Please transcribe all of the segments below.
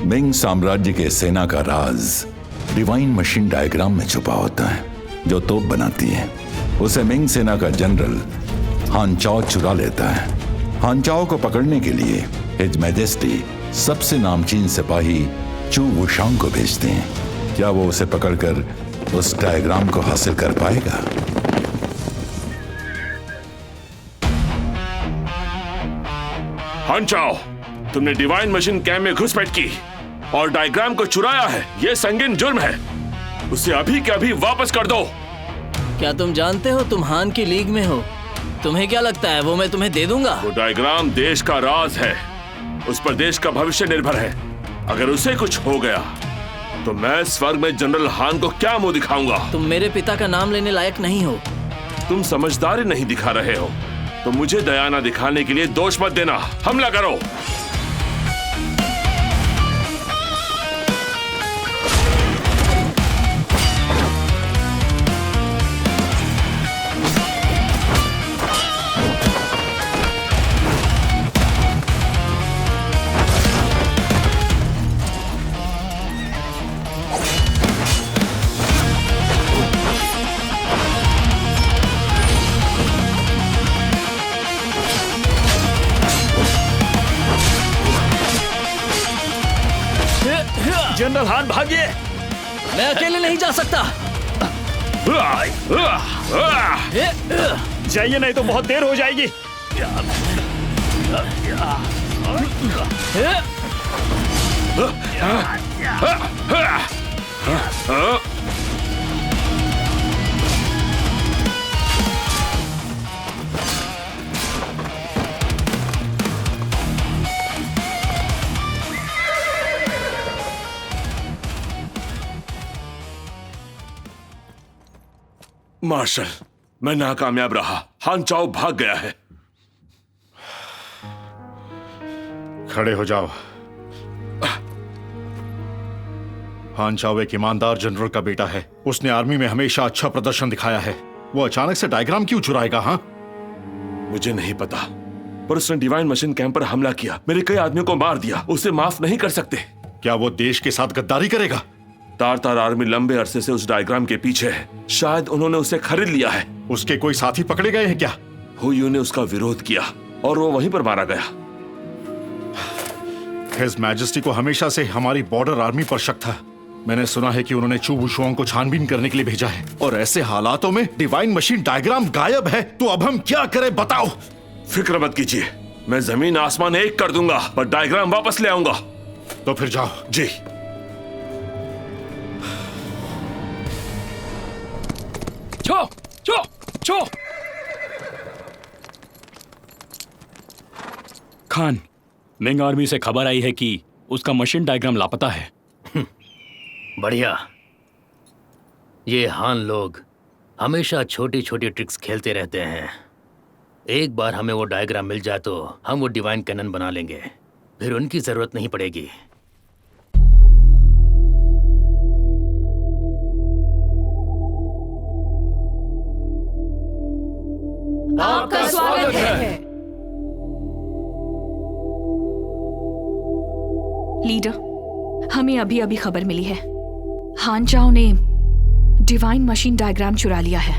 Ming साम्राज्य के सेना का राज डिवाइन मशीन डायग्राम में छुपा होता है, जो तोप बनाती है। उसे मिंग सेना का जनरल हान चाओ चुरा लेता है। हान चाओ को पकड़ने के लिए हिज मैजेस्टी सबसे नामचीन सिपाही चू वुशांग को भेजते हैं। क्या वो उसे पकड़कर उस डायग्राम को हासिल कर पाएगा? हान चाओ, तुमने डिवाइन मशीन कैंप में घुसपैठ की और डायग्राम को चुराया है। यह संगीन जुर्म है। उसे अभी के अभी वापस कर दो। क्या तुम जानते हो तुम हान की लीग में हो? तुम्हें क्या लगता है वो मैं तुम्हें दे दूंगा? वो डायग्राम देश का राज है। उस पर देश का भविष्य निर्भर है। अगर उसे कुछ हो गया तो मैं स्वर्ग में जनरल हान को क्या मुंह दिखाऊंगा? तुम मेरे पिता का नाम लेने लायक नहीं हो। तुम समझदारी नहीं दिखा रहे हो तो मुझे दया न दिखाने के लिए दोष मत देना। हमला करो। जनरल हान भागिए। मैं अकेले नहीं जा सकता। जाइए नहीं तो बहुत देर हो जाएगी। मार्शल, मैं नाकामयाब रहा। हान चाओ भाग गया है। खड़े हो जाओ। हान चाओ एक ईमानदार जनरल का बेटा है। उसने आर्मी में हमेशा अच्छा प्रदर्शन दिखाया है। वो अचानक से डायग्राम क्यों चुराएगा? हाँ, मुझे नहीं पता, पर उसने डिवाइन मशीन कैंप पर हमला किया, मेरे कई आदमियों को मार दिया। उसे माफ नहीं कर सकते। क्या वो देश के साथ गद्दारी करेगा? तार आर्मी लंबे अरसे से उस डायग्राम के पीछे है। शायद उन्होंने उसे खरीद लिया है। उसके कोई साथी पकड़े गए हैं क्या? हुयू ने उसका विरोध किया और वो वहीं पर मारा गया। हिज मैजेस्टी को हमेशा से हमारी बॉर्डर आर्मी पर शक था। मैंने सुना है कि उन्होंने चू वुशुआंग को छानबीन करने के लिए भेजा है, और ऐसे हालातों में डिवाइन मशीन डायग्राम गायब है तो अब हम क्या करें बताओ? फिक्र मत कीजिए, मैं जमीन आसमान एक कर दूंगा, पर डायग्राम वापस ले आऊंगा। तो फिर जाओ। जी। छो छो छो। खान, मिंग आर्मी से खबर आई है कि उसका मशीन डायग्राम लापता है। बढ़िया। ये हान लोग हमेशा छोटी छोटी ट्रिक्स खेलते रहते हैं। एक बार हमें वो डायग्राम मिल जाए तो हम वो डिवाइन कैनन बना लेंगे, फिर उनकी जरूरत नहीं पड़ेगी। आपका स्वागत है। लीडर, हमें अभी अभी खबर मिली है, हान चाओ ने डिवाइन मशीन डायग्राम चुरा लिया है।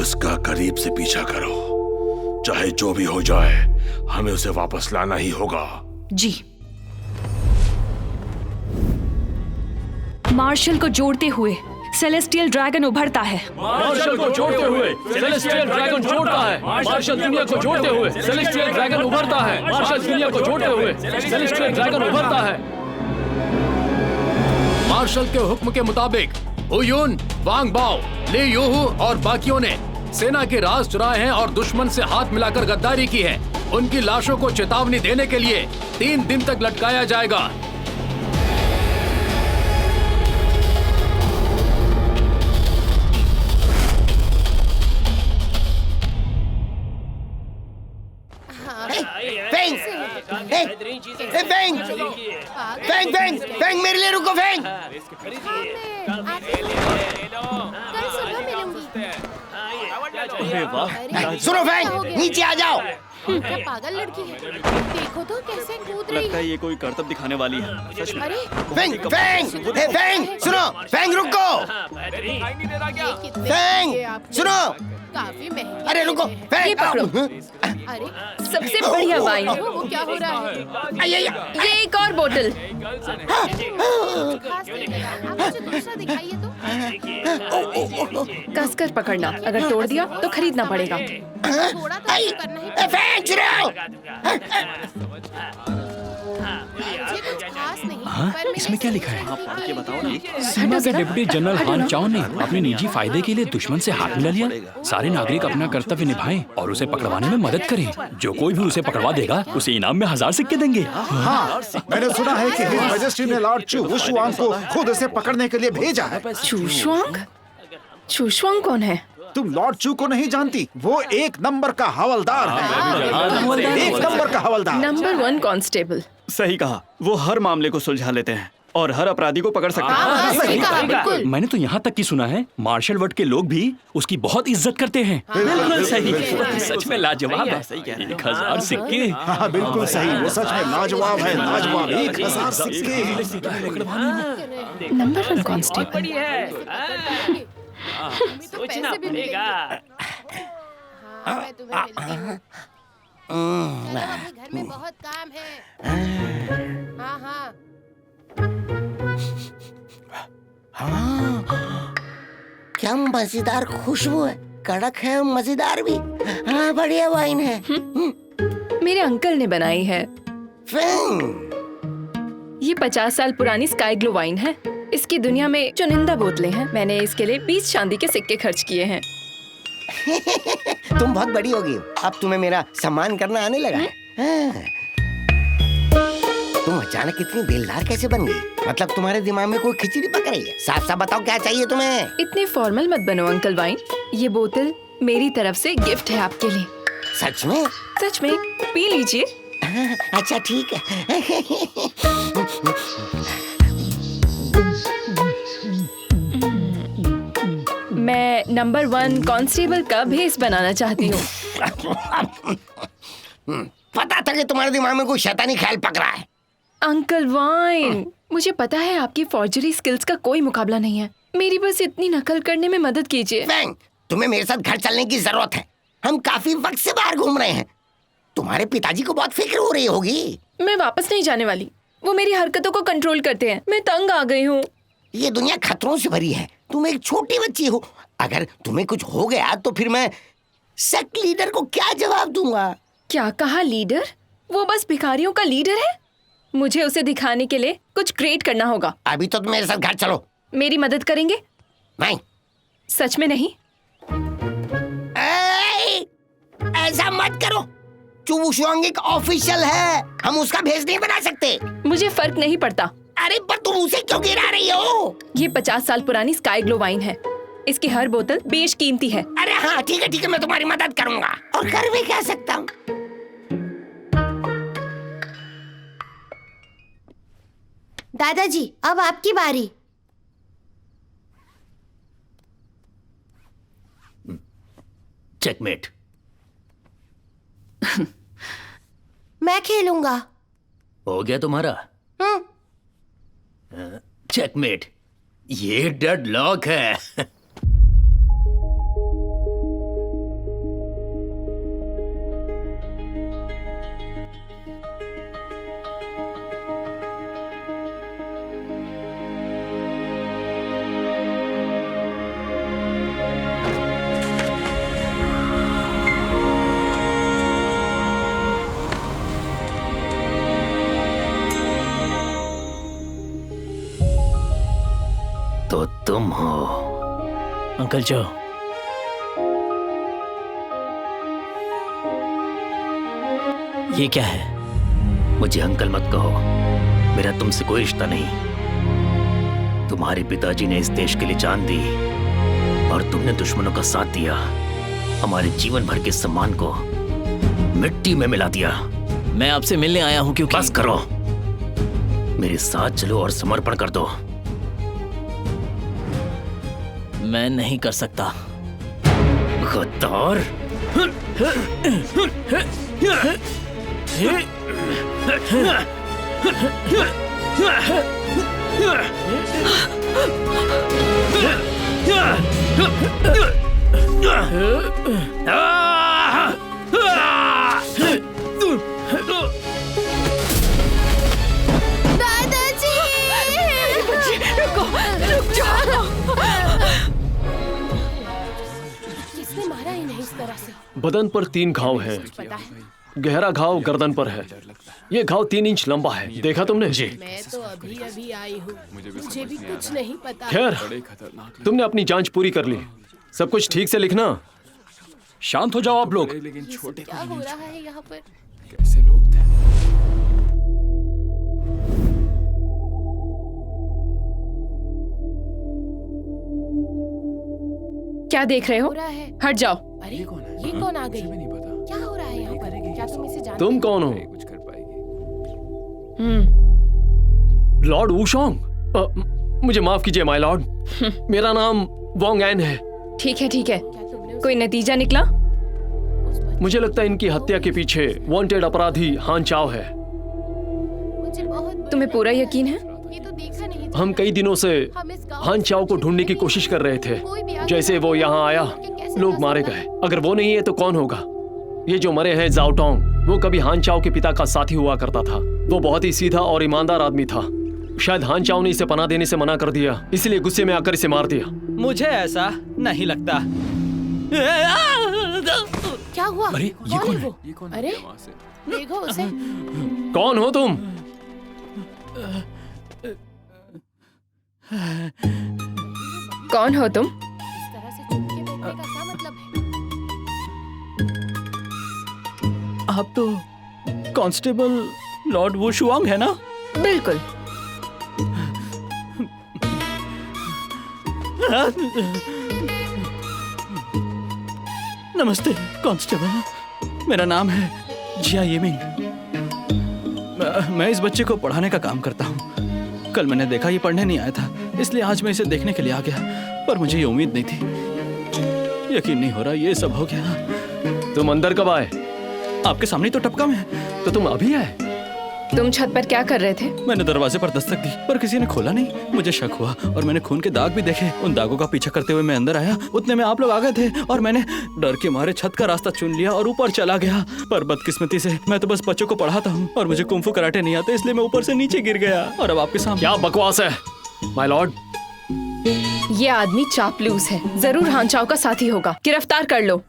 उसका करीब से पीछा करो, चाहे जो भी हो जाए हमें उसे वापस लाना ही होगा। जी। मार्शल को जोड़ते हुए सेलेस्टियल ड्रैगन उभरता है। मार्शल को जोड़ते हुए सेलेस्टियल ड्रैगन जोड़ता है। मार्शल दुनिया को जोड़ते हुए सेलेस्टियल ड्रैगन उभरता है। मार्शल दुनिया को जोड़ते हुए सेलेस्टियल ड्रैगन उभरता है। मार्शल के हुक्म के मुताबिक हुयून, वांग बाओ, ली यूहू और बाकियों ने सेना के राज चुराए हैं और दुश्मन से हाथ मिलाकर गद्दारी की है। उनकी लाशों को चेतावनी देने के लिए 3 दिन तक लटकाया जाएगा। फेंग मेरे लिए रुको। फेंग सुनो, फेंग नीचे आ जाओ। क्या पागल लड़की है, देखो तो कैसे कूद लगता है ये कोई करतब दिखाने वाली है। सच में। अरे फेंग फेंग हे फेंग सुनो, फेंग रुको, फेंग सुनो, काफी महंगी। अरे रुको ये फेंग। अरे सबसे बढ़िया वाइन। वो क्या हो रहा है? ये एक और बोतल। खास नहीं लगा। आप मुझे दूसरा दिखाइए तो। कसकर पकड़ना, अगर तोड़ दिया तो खरीदना पड़ेगा। थोड़ा तो करना ही। फेंग चुराओ। मुझे कुछ खास नहीं। पर इसमें क्या लिखा है? आप पढ़ के बताओ ना। सीमा के डिप्टी जनरल हान चाओ ने अपने निजी फायदे के लिए दुश्मन से हाथ मिला लिया। सारे नागरिक अपना कर्तव्य निभाएं और उसे पकड़वाने में मदद करें। जो कोई भी उसे पकड़वा देगा उसे इनाम में 1000 सिक्के देंगे। हाँ, मैंने सुना है कि हिज मैजेस्टी ने लॉर्ड चू वुशुआंग को खुद इसे पकड़ने के लिए भेजा है। चूशवांग? चूशवांग कौन है? तुम लॉर्ड चू को नहीं जानती? वो एक नंबर का हवलदार है। एक नंबर का हवलदार। Number 1 constable. सही कहा, वो हर मामले को सुलझा लेते हैं और हर अपराधी को पकड़ सकते हैं। सही कहा, बिल्कुल। मैंने तो यहाँ तक की सुना है मार्शल वर्ड के लोग भी उसकी बहुत इज्जत करते हैं। बिल्कुल सही, सच में लाजवाब है। 1000 सिक्के। हाँ बिल्कुल सही, वो सच में लाजवाब है, लाजवाब। 1000 सिक्के। Number 1 constable. सोचना पड़ेगा। हाँ, मैं तुम्हें मिलती हूँ। चलो, अभी घर में बहुत काम है। हाँ हाँ। हाँ, क्या मजेदार खुशबू है, कड़क है और मजेदार भी। हाँ, बढ़िया वाइन है। मेरे अंकल ने बनाई है। फेंग ये 50 साल पुरानी स्काई ग्लो वाइन है। इसकी दुनिया में चुनिंदा बोतलें हैं। मैंने इसके लिए 20 चांदी के सिक्के खर्च किए हैं। तुम बहुत बड़ी होगी, अब तुम्हें मेरा सम्मान करना आने लगा है। हाँ। तुम अचानक इतनी दिलदार कैसे बन गई? मतलब तुम्हारे दिमाग में कोई खिचड़ी पक रही है? साफ साफ बताओ क्या चाहिए तुम्हें? इतने फॉर्मल मत बनो अंकल वाइन। ये बोतल मेरी तरफ से गिफ्ट है आपके लिए। सच में? सच में, पी लीजिए। अच्छा ठीक है। मैं नंबर 1 कांस्टेबल का भेस बनाना चाहती हूँ। पता था कि तुम्हारे दिमाग में कोई शैतानी ख्याल पक रहा है। अंकल वाइन, मुझे पता है आपकी फॉर्जरी स्किल्स का कोई मुकाबला नहीं है। मेरी बस इतनी नकल करने में मदद कीजिए। फैंग, तुम्हें मेरे साथ घर चलने की जरूरत है। हम काफी वक्त से बाहर घूम रहे हैं। तुम्हारे पिताजी को बहुत फिक्र हो रही होगी। मैं वापस नहीं जाने वाली। वो मेरी हरकतों को कंट्रोल करते हैं। मैं तंग आ गई हूँ। ये दुनिया खतरों से भरी है। तुम एक छोटी बच्ची हो। अगर तुम्हें कुछ हो गया तो फिर मैं सेक्ट लीडर को क्या जवाब दूंगा? क्या कहा लीडर? वो बस भिखारियों का लीडर है। मुझे उसे दिखाने के लिए कुछ क्रिएट करना होगा। अभी तो तुम मेरे साथ घर चलो। मेरी मदद करेंगे? नहीं। सच में नहीं? ऐसा मत करो। चू वुशुआंग एक ऑफिशियल है, हम उसका भेस नहीं बना सकते। मुझे फर्क नहीं पड़ता। अरे पर तुम उसे क्यों गिरा रही हो? ये 50 साल पुरानी स्काई ग्लो वाइन है। इसकी हर बोतल बेशकीमती है। अरे हाँ ठीक है, मैं तुम्हारी मदद करूंगा। और कर भी क्या सकता हूँ? दादाजी, अब आपकी बारी। चेकमेट। मैं खेलूंगा। हो गया तुम्हारा? चेकमेट। ये डेड लॉक है। तो तुम हो अंकल जो। ये क्या है? मुझे अंकल मत कहो। मेरा तुमसे कोई रिश्ता नहीं। तुम्हारे पिताजी ने इस देश के लिए जान दी और तुमने दुश्मनों का साथ दिया। हमारे जीवन भर के सम्मान को मिट्टी में मिला दिया। मैं आपसे मिलने आया हूँ क्योंकि... बस करो, मेरे साथ चलो और समर्पण कर दो। मैं नहीं कर सकता। गद्दार। किसने मारा इन्हें इस तरह से? बदन पर 3 घाव हैं। पता है, गहरा घाव गर्दन पर है। ये घाव 3 इंच लंबा है। देखा तुमने? जी। मैं तो अभी अभी आई हूँ, मुझे भी कुछ नहीं पता। खैर, तुमने अपनी जांच पूरी कर ली। सब कुछ ठीक से लिखना। शांत हो जाओ आप लोग। क्या हो रहा है यहाँ पर? कैसे लोग थे? क्या देख रहे हो? हो रहा है? हट जाओ। अरे ये कौन आ गई? क्या हो रहा है यहाँ पर? क्या तुम इसे जानते तुम हो? कौन हो? कुछ कर पाएगी? लॉर्ड वुशोंग? मुझे माफ कीजिए माय लॉर्ड। मेरा नाम वोंग एन है। ठीक है ठीक है। क्या तुमने कोई नतीजा निकला? मुझे लगता है इनकी हत्या के पीछे वांटेड अपराधी हान चाओ है। मुझे बहुत बुरा तुम्हें पूरा लगा। यकीन है? ये तो देखा नहीं हम जाता। कई दिनों से हम इस गांव हान से चाओ को कुछ ढूंढने की नहीं कोशिश कर रहे थे। कोई भी आगे जैसे वो यहाँ आया, कैसे लोग जा मारे सकता गए। अगर वो नहीं है तो कौन होगा? ये जो मरे हैं जाओटोंग, वो कभी हान चाओ के पिता का साथी हुआ करता था। वो बहुत ही सीधा और ईमानदार आदमी था। शायद हान चाओ ने इसे पनाह देने से मना कर दिया, इसलिए गुस्से में आकर इसे मार दिया। मुझे ऐसा नहीं लगता। क्या हुआ? अरे, ये कौन कौन है वो? अरे देखो उसे। कौन हो तुम? कौन हो तुम? इस तरह से चुप के बैठने का क्या मतलब है? आप तो कांस्टेबल लॉर्ड वुशुआंग है ना? बिल्कुल। नमस्ते कांस्टेबल, मेरा नाम है जिया येमिंग। मैं इस बच्चे को पढ़ाने का काम करता हूँ। कल मैंने देखा ये पढ़ने नहीं आया था, इसलिए आज मैं इसे देखने के लिए आ गया, पर मुझे ये उम्मीद नहीं थी। यकीन नहीं हो रहा ये सब हो गया। तुम अंदर कब आए? आपके सामने तो टपका मैं। तो तुम अभी आए? तुम छत पर क्या कर रहे थे? मैंने दरवाजे पर दस्तक दी पर किसी ने खोला नहीं। मुझे शक हुआ और मैंने खून के दाग भी देखे। उन दागों का पीछा करते हुए मैं अंदर आया। उतने में आप लोग आ गए थे और मैंने डर के मारे छत का रास्ता चुन लिया और ऊपर चला गया। पर बदकिस्मती से मैं तो बस बच्चों को पढ़ाता हूँ और मुझे कुंफू कराटे नहीं आते, इसलिए मैं ऊपर से नीचे गिर गया और अब आपके सामने। क्या बकवास है माय लॉर्ड? ये आदमी चापलूस है, जरूर हान चाओ का साथी होगा। गिरफ्तार कर लो।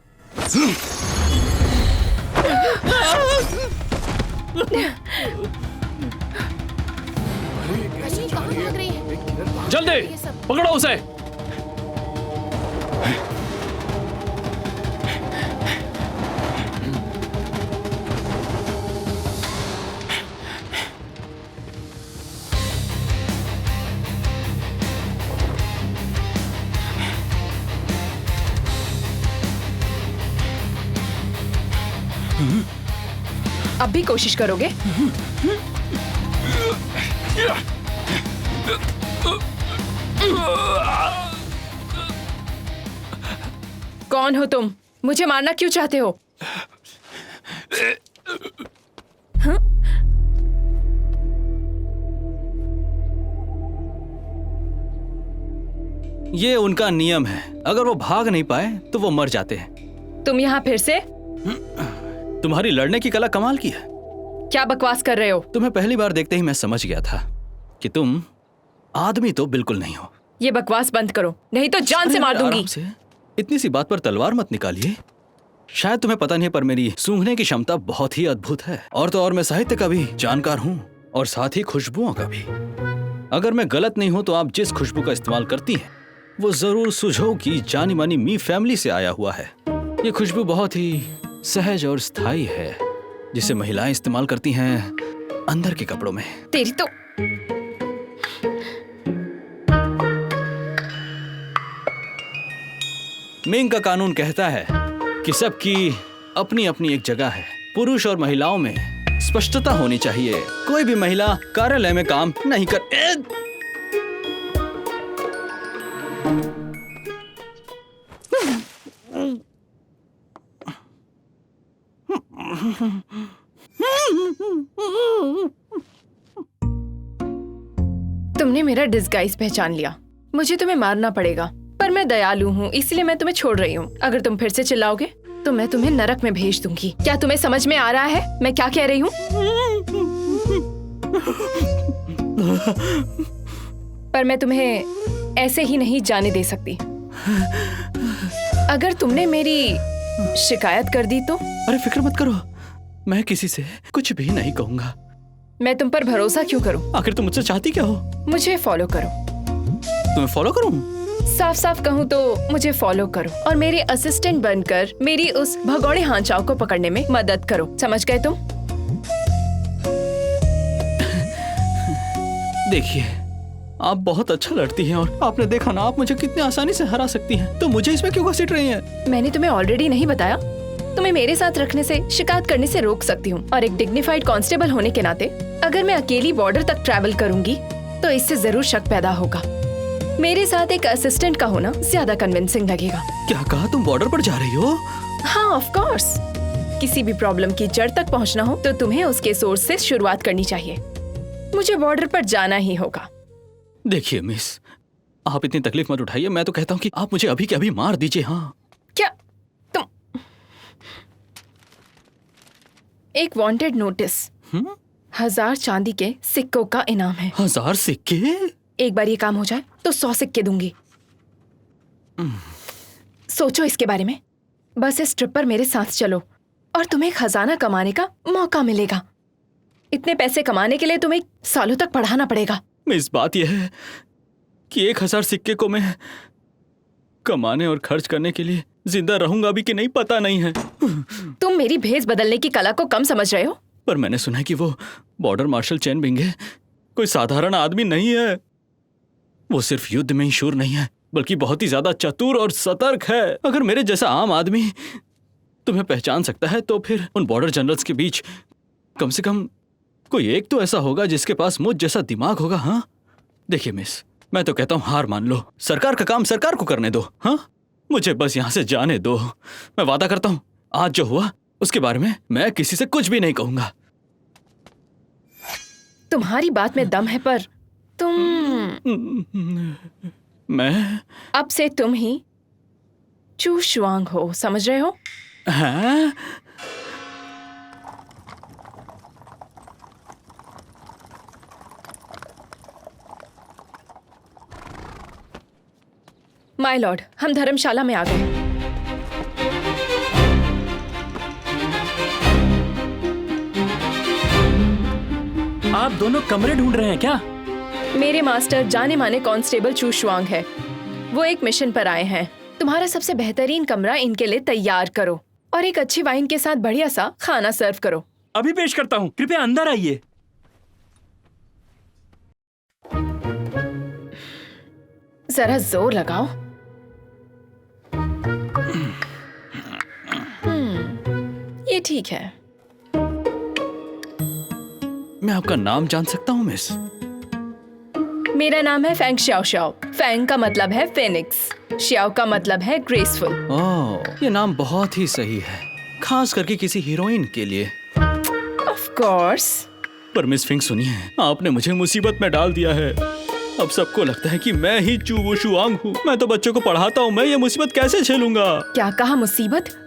अरे कहाँ भाग रही है? जल्दी पकड़ो उसे। अब भी कोशिश करोगे? कौन हो तुम? मुझे मारना क्यों चाहते हो? हाँ? ये उनका नियम है, अगर वो भाग नहीं पाए तो वो मर जाते हैं। तुम यहाँ फिर से? तुम्हारी लड़ने की कला कमाल की है। क्या बकवास कर रहे हो? तुम्हें पहली बार देखते ही मैं समझ गया था कि तुम आदमी तो बिल्कुल नहीं हो। ये बकवास बंद करो, नहीं तो जान से मार दूंगी। आराम से, इतनी सी बात पर तलवार मत निकालिए। शायद तुम्हें पता नहीं पर मेरी सूंघने की क्षमता बहुत ही अद्भुत है। और तो और मैं साहित्य का भी जानकार हूँ और साथ ही खुशबुओं का भी। अगर मैं गलत नहीं हूँ तो आप जिस खुशबू का इस्तेमाल करती हैं वो जरूर सुझो की जानी मानी मी फैमिली से आया हुआ है। ये खुशबू बहुत ही सहज और स्थायी है जिसे महिलाएं इस्तेमाल करती हैं अंदर के कपड़ों में। तेरी तो मिंग का कानून कहता है कि सबकी अपनी अपनी एक जगह है। पुरुष और महिलाओं में स्पष्टता होनी चाहिए। कोई भी महिला कार्यालय में काम नहीं कर तुमने मेरा डिस्गाइज पहचान लिया। मुझे तुम्हें मारना पड़ेगा, पर मैं दयालु हूँ इसलिए मैं तुम्हें छोड़ रही हूँ। अगर तुम फिर से चिल्लाओगे तो मैं तुम्हें नरक में भेज दूंगी। क्या तुम्हें समझ में आ रहा है मैं क्या कह रही हूँ? पर मैं तुम्हें ऐसे ही नहीं जाने दे सकती। अगर तुमने मेरी शिकायत कर दी तो? अरे फिक्र मत करो, मैं किसी से कुछ भी नहीं कहूंगा। मैं तुम पर भरोसा क्यों करूं? आखिर तुम मुझसे चाहती क्या हो? मुझे फॉलो करो। तुम्हें फॉलो करूं? साफ साफ कहूं तो मुझे फॉलो करो और मेरे असिस्टेंट बनकर मेरी उस भगोड़े हांचाओ को पकड़ने में मदद करो। समझ गए तुम? देखिए, आप बहुत अच्छा लड़ती हैं और आपने देखा ना आप मुझे कितनी आसानी से हरा सकती हैं, तो मुझे इसमें क्यों घसीट रही हैं? मैंने तुम्हें ऑलरेडी नहीं बताया? तुम्हें मेरे साथ रखने से शिकायत करने से रोक सकती हूँ और एक डिग्निफाइड कांस्टेबल होने के नाते अगर मैं अकेली बॉर्डर तक ट्रैवल करूंगी तो इससे जरूर शक पैदा होगा। मेरे साथ एक असिस्टेंट का होना ज्यादा कन्विंसिंग लगेगा। क्या कहा, तुम बॉर्डर पर जा रही हो? हाँ, ऑफ कोर्स। किसी भी प्रॉब्लम की जड़ तक पहुँचना हो तो तुम्हें उसके सोर्स से शुरुआत करनी चाहिए। मुझे बॉर्डर पर जाना ही होगा। देखिए मिस, आप इतनी तकलीफ मत उठाइए। मैं तो कहता हूँ कि आप मुझे अभी के अभी मार दीजिए। हाँ, क्या तुम एक वांटेड नोटिस 1000 चांदी के सिक्कों का इनाम है। 1000 सिक्के? एक बार ये काम हो जाए तो 100 सिक्के दूंगी। सोचो इसके बारे में। बस इस ट्रिप पर मेरे साथ चलो और तुम्हें खजाना कमाने का मौका मिलेगा। इतने पैसे कमाने के लिए तुम्हें सालों तक पढ़ाना पड़ेगा। मिस, बात यह है कि 1000 सिक्के को मैं कमाने और खर्च करने के लिए जिंदा रहूंगा भी कि नहीं पता नहीं है। तुम मेरी भेस बदलने की कला को कम समझ रहे हो? पर मैंने सुना है कि वो बॉर्डर मार्शल चैन बिंगे कोई साधारण आदमी नहीं है। वो सिर्फ युद्ध में ही शूर नहीं है बल्कि बहुत ही ज्यादा चतुर और सतर्क है। अगर मेरे जैसा आम आदमी तुम्हें पहचान सकता है तो फिर उन बॉर्डर जनरल्स के बीच कम से कम कोई एक तो ऐसा होगा जिसके पास मुझ जैसा दिमाग होगा। हाँ, देखिए मिस, मैं तो कहता हूँ हार मान लो। सरकार का काम सरकार को करने दो। हाँ, मुझे बस यहाँ से जाने दो। मैं वादा करता हूँ आज जो हुआ उसके बारे में मैं किसी से कुछ भी नहीं कहूंगा। तुम्हारी बात में दम है पर मैं अब से तुम ही चू शुआंग हो, समझ रहे हो? हाँ? माय लॉर्ड, हम धर्मशाला में आ गए। आप दोनों कमरे ढूंढ रहे हैं क्या? मेरे मास्टर जाने माने कांस्टेबल चू शुआंग है। वो एक मिशन पर आए हैं। तुम्हारा सबसे बेहतरीन कमरा इनके लिए तैयार करो और एक अच्छी वाइन के साथ बढ़िया सा खाना सर्व करो। अभी पेश करता हूँ, कृपया अंदर आइए। जरा जोर लगाओ। ये ठीक है। मैं आपका नाम जान सकता हूँ मिस? मेरा नाम है फेंग श्याओ श्याओ। फेंग का मतलब है फेनिक्स, श्याओ का मतलब है ग्रेसफुल। ओह, ये नाम बहुत ही सही है, खास करके किसी हीरोइन के लिए। Of course. पर मिस फिंग सुनिए, आपने मुझे मुसीबत में डाल दिया है। अब सबको लगता है कि मैं ही चू वो शुआंग हूँ। मैं तो बच्चों को पढ़ाता हूँ, मैं ये मुसीबत कैसे झेलूंगा? क्या कहा मुसीबत?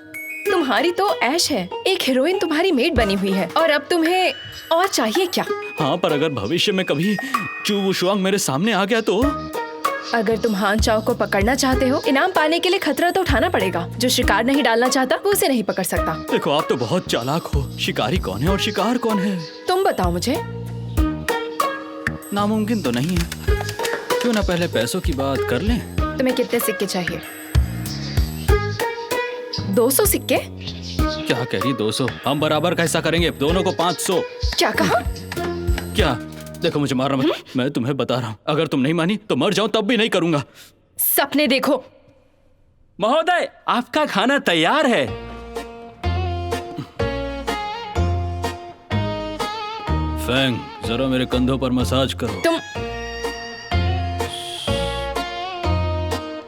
तुम्हारी तो ऐश है, एक हीरोइन तुम्हारी मेड बनी हुई है और अब तुम्हें और चाहिए क्या? हाँ, पर अगर भविष्य में कभी चू वो शुआंग मेरे सामने आ गया तो? अगर तुम हान चाओ को पकड़ना चाहते हो, इनाम पाने के लिए खतरा तो उठाना पड़ेगा। जो शिकार नहीं डालना चाहता वो उसे नहीं पकड़ सकता। देखो, आप तो बहुत चालाक हो। शिकारी कौन है और शिकार कौन है? तुम बताओ मुझे। नामुमकिन तो नहीं है। क्यों ना पहले पैसों की बात कर लें? तुम्हें कितने सिक्के चाहिए? 200 सिक्के? क्या कह रही 200? हम बराबर का हिस्सा करेंगे, दोनों को 500। क्या कहा? क्या? देखो, मुझे मारना मत। मैं तुम्हें बता रहा हूँ, अगर तुम नहीं मानी तो मर जाऊं तब भी नहीं करूंगा। सपने देखो। महोदय, आपका खाना तैयार है। फेंग, जरा मेरे कंधों पर मसाज करो। तुम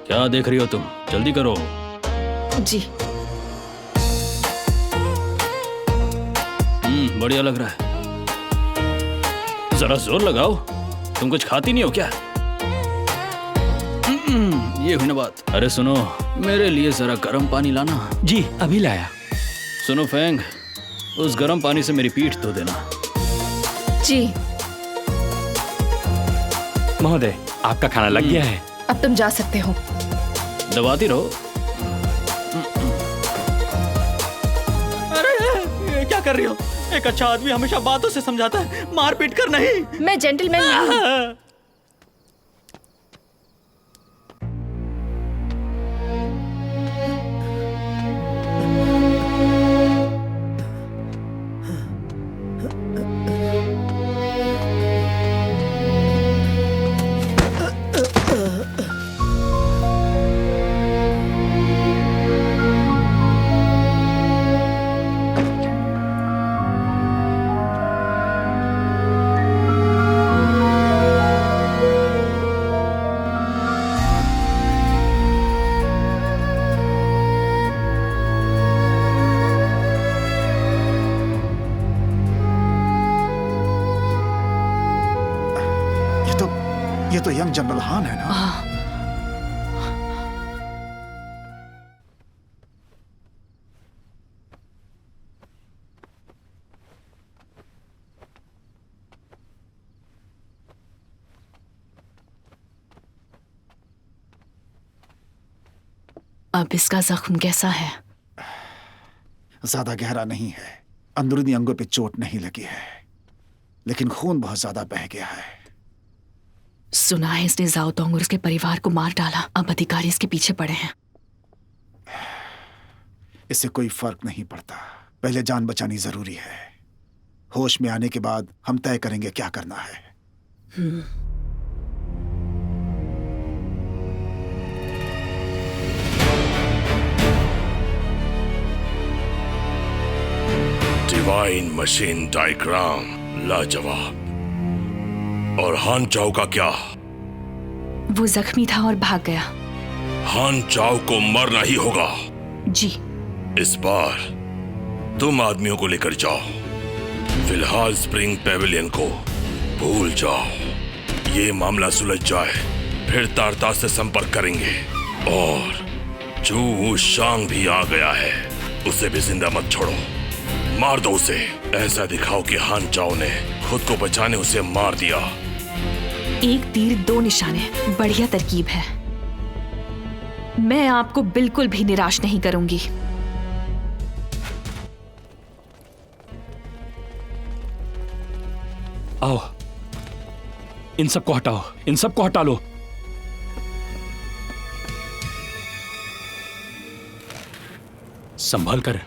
क्या देख रही हो तुम? जल्दी करो। जी। बढ़िया लग रहा है। जरा जोर लगाओ। तुम कुछ खाती नहीं हो क्या? ये हुई ना बात। अरे सुनो, मेरे लिए जरा गर्म पानी लाना। जी अभी लाया। सुनो फेंग, उस गर्म पानी से मेरी पीठ धो देना। जी। महोदय, आपका खाना लग गया है। अब तुम जा सकते हो। दबाती रहो। अरे ये क्या कर रही हो? एक अच्छा आदमी हमेशा बातों से समझाता है, मारपीट कर नहीं। मैं जेंटलमैन नहीं हूं। ये तो यंग जनरल हान है ना? अब इसका जख्म कैसा है? ज्यादा गहरा नहीं है, अंदरूनी अंगों पे चोट नहीं लगी है, लेकिन खून बहुत ज्यादा बह गया है। सुना है इसने जाओ तोंग और उसके परिवार को मार डाला। अब अधिकारी इसके पीछे पड़े हैं। इससे कोई फर्क नहीं पड़ता, पहले जान बचानी जरूरी है। होश में आने के बाद हम तय करेंगे क्या करना है। डिवाइन मशीन डायग्राम लाजवाब। और हान चाओ का क्या? वो जख्मी था और भाग गया। हान चाओ को मरना ही होगा। जी। इस बार तुम आदमियों को लेकर जाओ। फिलहाल स्प्रिंग पेविलियन को भूल जाओ। ये मामला सुलझ जाए फिर तारता से संपर्क करेंगे। और चू शांग भी आ गया है, उसे भी जिंदा मत छोड़ो, मार दो उसे। ऐसा दिखाओ कि हान चाओ ने खुद को बचाने उसे मार दिया। एक तीर दो निशाने, बढ़िया तरकीब है। मैं आपको बिल्कुल भी निराश नहीं करूंगी। आओ, इन सबको हटाओ, इन सबको हटा लो। संभाल कर।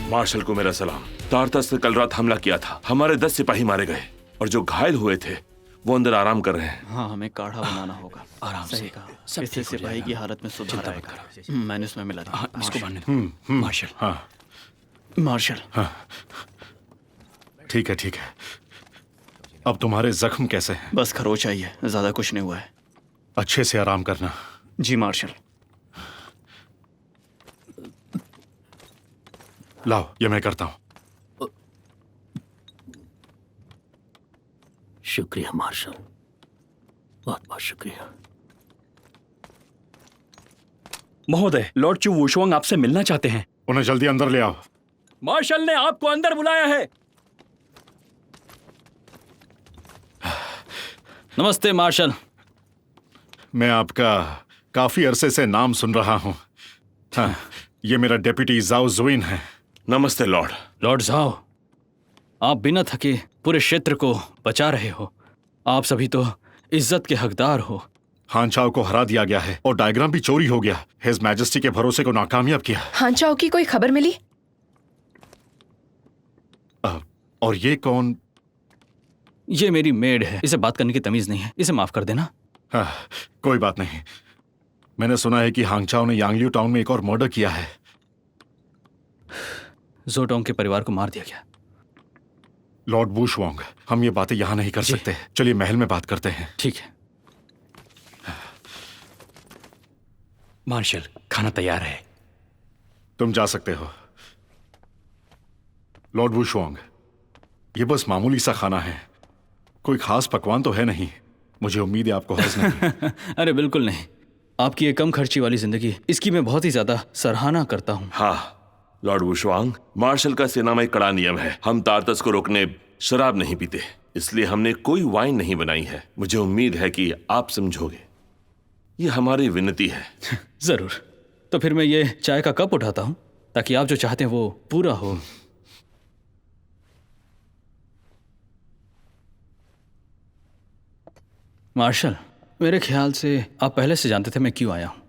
मार्शल को मेरा सलाम। तारतस ने कल रात हमला किया था, हमारे 10 सिपाही मारे गए और जो घायल हुए थे वो अंदर आराम कर रहे हैं। हाँ, हमें काढ़ा बनाना होगा। आराम से कहा। सब इससे ठीक हो सिपाही जाएगा। की हालत में सुधार चिंता मत आएगा। करो। मैंने उसमें मिला दिया। हाँ, इसको बांधने दो। मार्शल। हाँ मार्शल। हाँ, ठीक है ठीक है। अब तुम्हारे जख्म कैसे हैं? बस खरोच आई है, ज्यादा कुछ नहीं हुआ है। अच्छे से आराम करना। जी मार्शल। लाओ, ये मैं करता हूं। शुक्रिया मार्शल, बहुत बहुत शुक्रिया। महोदय, लॉर्ड चू वुशुआंग आपसे मिलना चाहते हैं। उन्हें जल्दी अंदर ले आओ। मार्शल ने आपको अंदर बुलाया है। नमस्ते मार्शल। मैं आपका काफी अरसे से नाम सुन रहा हूं। हाँ, ये मेरा डेप्यूटी जाओ जुइन है। नमस्ते लॉर्ड। लॉर्ड जाओ, आप बिना थके पूरे क्षेत्र को बचा रहे हो। आप सभी तो इज्जत के हकदार हो। हान चाओ को हरा दिया गया है और डायग्राम भी चोरी हो गया। हिज मैजेस्टी के भरोसे को नाकामयाब किया। हान चाओ की कोई खबर मिली? और ये कौन? ये मेरी मेड है, इसे बात करने की तमीज नहीं है, इसे माफ कर देना। हाँ, कोई बात नहीं। मैंने सुना है कि हांगचाओ ने यांगलियो टाउन में एक और मर्डर किया है। जोटोंग के परिवार को मार दिया गया। लॉर्ड वुशुआंग, हम ये बातें यहां नहीं कर सकते। चलिए महल में बात करते हैं। ठीक है। मार्शल, खाना तैयार है। तुम जा सकते हो। लॉर्ड वुशोंग, ये बस मामूली सा खाना है, कोई खास पकवान तो है नहीं। मुझे उम्मीद है आपको हर्ज नहीं। अरे बिल्कुल नहीं, आपकी ये कम खर्ची वाली जिंदगी, इसकी मैं बहुत ही ज्यादा सराहना करता हूँ। हाँ लॉर्ड वुशवांग, मार्शल का सेना में कड़ा नियम है, हम तारतस को रोकने शराब नहीं पीते, इसलिए हमने कोई वाइन नहीं बनाई है। मुझे उम्मीद है कि आप समझोगे, ये हमारी विनती है। जरूर। तो फिर मैं ये चाय का कप उठाता हूँ ताकि आप जो चाहते हैं वो पूरा हो। मार्शल, मेरे ख्याल से आप पहले से जानते थे मैं क्यों आया हूं।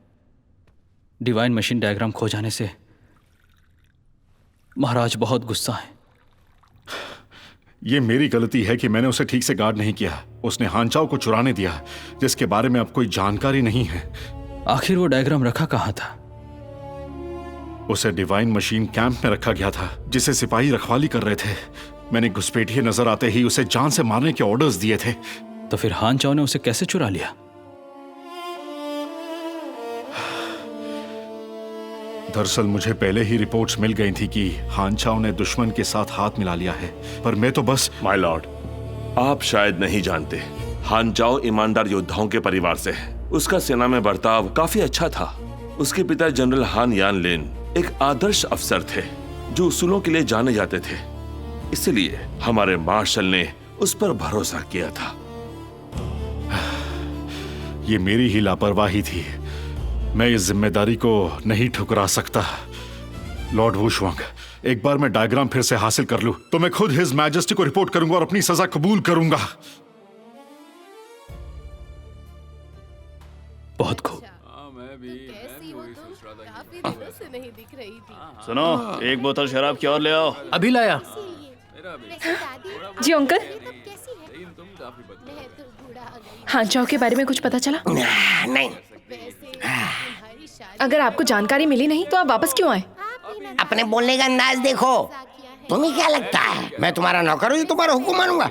डिवाइन मशीन डायग्राम खो जाने से महाराज बहुत गुस्सा है। ये मेरी गलती है कि मैंने उसे ठीक से गार्ड नहीं किया। उसने हानचाओ को चुराने दिया, जिसके बारे में अब कोई जानकारी नहीं है। आखिर वो डायग्राम रखा कहाँ था? उसे डिवाइन मशीन कैंप में रखा गया था, जिसे सिपाही रखवाली कर रहे थे। मैंने घुसपैठिए नजर आते ही उसे जान से मारने के ऑर्डर्स दिए थे। तो फिर हान चाओ ने उसे कैसे चुरा लिया? दरअसल मुझे पहले ही रिपोर्ट्स मिल गई थी कि हानचाओ ने दुश्मन के साथ हाथ मिला लिया है, पर मैं तो बस। माय लॉर्ड, आप शायद नहीं जानते, हानचाओ ईमानदार योद्धाओं के परिवार से है। उसका सेना में बर्ताव काफी अच्छा था। उसके पिता जनरल हान यान लेन एक आदर्श अफसर थे जो उसूलों के लिए जाने जाते थे, इसलिए हमारे मार्शल ने उस पर भरोसा किया था। ये मेरी ही लापरवाही थी, मैं इस जिम्मेदारी को नहीं ठुकरा सकता। लॉर्ड वुशवांग, एक बार मैं डायग्राम फिर से हासिल कर लूं तो मैं खुद हिज मैजेस्टी को रिपोर्ट करूंगा और अपनी सजा कबूल करूंगा। बहुत खूब। नहीं दिख रही थी। सुनो, एक बोतल शराब की और ले आओ। अभी लाया। जी अंकल। हान चाओ के बारे में कुछ पता चला? नहीं। अगर आपको जानकारी मिली नहीं तो आप वापस क्यों आए? अपने बोलने का अंदाज देखो। तुम्हें क्या लगता है मैं तुम्हारा नौकर हूँ, तुम्हारा हुक्म मानूंगा?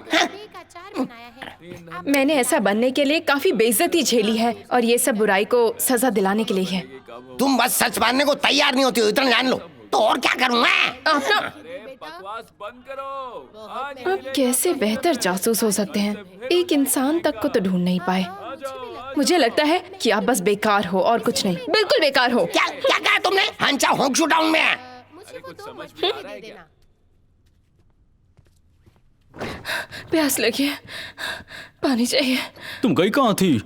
मैंने ऐसा बनने के लिए काफी बेइज्जती झेली है और ये सब बुराई को सजा दिलाने के लिए है। तुम बस सच मानने को तैयार नहीं होती हो, इतना जान लो। तो और क्या करूँ मैं? आप ना बकवास बंद करो। आप कैसे बेहतर जासूस हो सकते हैं? एक इंसान तक को तो ढूंढ नहीं पाए। मुझे लगता है कि आप बस बेकार हो और कुछ नहीं। बिल्कुल बेकार हो। क्या क्या कहा तुमने? हानचा होंगशू टाउन में है। प्यास लगी है, पानी चाहिए। तुम गई कहाँ थी?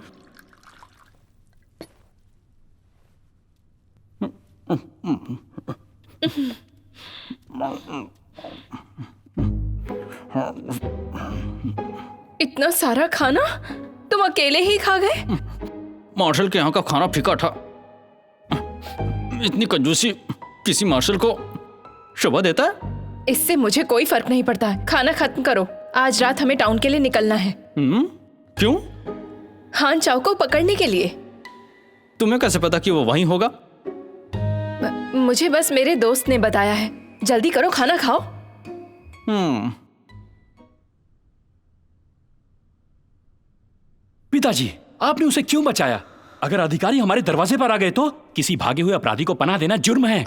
इतना सारा खाना तुम अकेले ही खा गए? मार्शल के यहाँ का खाना फीका था। इतनी कंजूसी किसी मार्शल को शोभा देता है? इससे मुझे कोई फर्क नहीं पड़ता है। खाना खत्म करो, आज रात हमें टाउन के लिए निकलना है। क्यों? हान चाओ को पकड़ने के लिए। तुम्हें कैसे पता कि वो वहीं होगा? मुझे बस मेरे दोस्त ने बताया है। जल्दी करो, खाना खाओ। पिताजी, आपने उसे क्यों बचाया? अगर अधिकारी हमारे दरवाजे पर आ गए तो? किसी भागे हुए अपराधी को पनाह देना जुर्म है।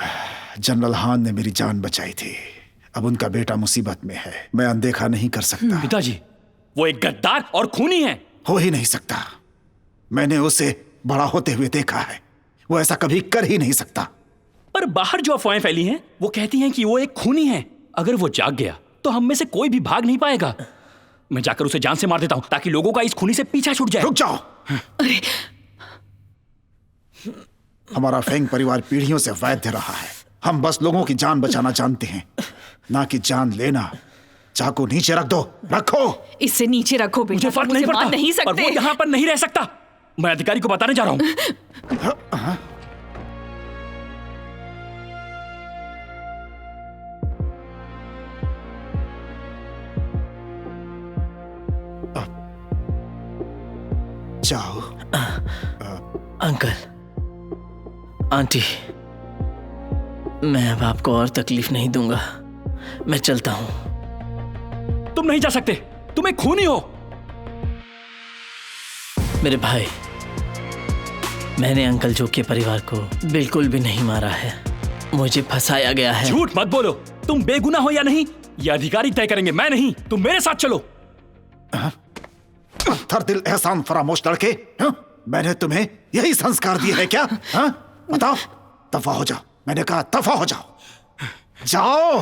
जनरल हान ने मेरी जान बचाई थी, अब उनका बेटा मुसीबत में है, मैं अनदेखा नहीं कर सकता। पिताजी, वो एक गद्दार और खूनी है। हो ही नहीं सकता, मैंने उसे बड़ा होते हुए देखा है, वो ऐसा कभी कर ही नहीं सकता। पर बाहर जो अफवाहें फैली हैं, वो कहती हैं कि वो एक खूनी है। अगर वो जाग गया तो हम में से कोई भी भाग नहीं पाएगा। मैं जाकर उसे जान से मार देता हूं ताकि लोगों का इस खूनी से पीछा छूट जाए। रुक जाओ। अरे, हमारा फेंग परिवार पीढ़ियों से वैद्य रहा है। हम बस लोगों की जान बचाना जानते हैं, ना कि जान लेना। चाकू नीचे रख दो। रखो। इससे नीचे रखो बेटा। मुझे फर्क नहीं पड़ता, नहीं सकते। और वो यहाँ पर नहीं रह सकता। मैं अधिकारी को बताने जा रहा हूँ। जाओ। अंकल, आंटी, मैं अब आपको और तकलीफ नहीं दूंगा। मैं चलता हूं। तुम नहीं जा सकते, तुम एक खूनी हो। मेरे भाई, मैंने अंकल जो के परिवार को बिल्कुल भी नहीं मारा है। मुझे फंसाया गया है। झूठ मत बोलो, तुम बेगुनाह हो या नहीं ये अधिकारी तय करेंगे, मैं नहीं। तुम मेरे साथ चलो। पत्थर दिल एहसान फरामोश लड़के, मैंने तुम्हें यही संस्कार दिए है क्या? बताओ, दफा हो जाओ। मैंने कहा दफा हो जाओ, जाओ।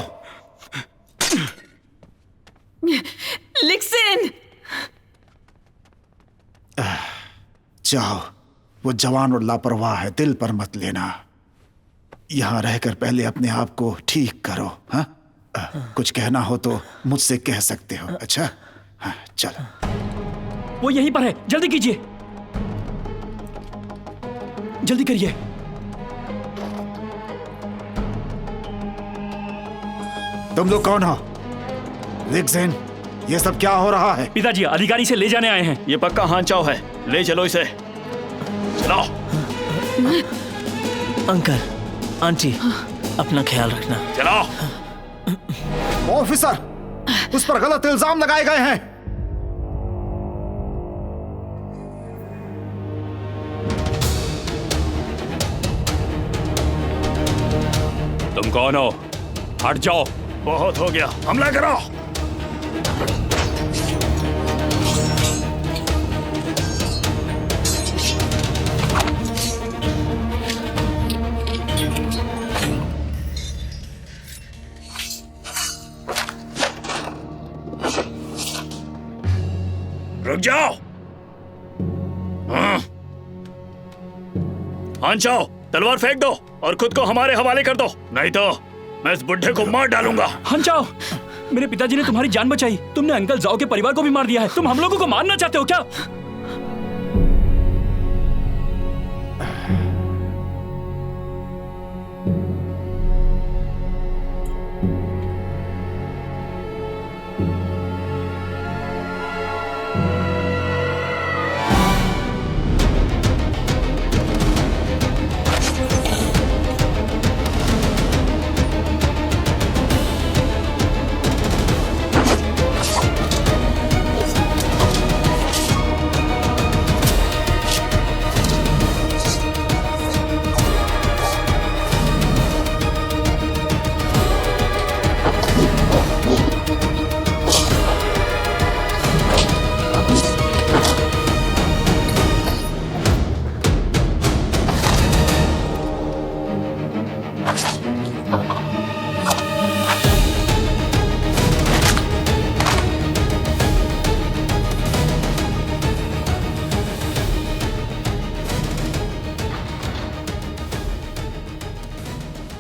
लिक्सिन, जाओ। वो जवान और लापरवाह है, दिल पर मत लेना। यहां रहकर पहले अपने आप को ठीक करो। हाँ, कुछ कहना हो तो मुझसे कह सकते हो। अच्छा, हाँ, चलो। वो यहीं पर है, जल्दी कीजिए, जल्दी करिए। तुम लोग कौन हो? लिक्सिन, ये सब क्या हो रहा है? पिताजी अधिकारी से ले जाने आए हैं। ये पक्का हान चाओ है, ले चलो इसे। चलो। अंकल, आंटी, अपना ख्याल रखना। चलो। ऑफिसर, उस पर गलत इल्जाम लगाए गए हैं। तुम कौन हो? हट जाओ। बहुत हो गया, हमला करो। रुक जाओ। हाँ जाओ, तलवार फेंक दो और खुद को हमारे हवाले कर दो, नहीं तो मैं इस बुढ़े को मार डालूंगा। हन जाओ, मेरे पिताजी ने तुम्हारी जान बचाई, तुमने अंकल जाओ के परिवार को भी मार दिया है। तुम हम लोगों को मारना चाहते हो क्या?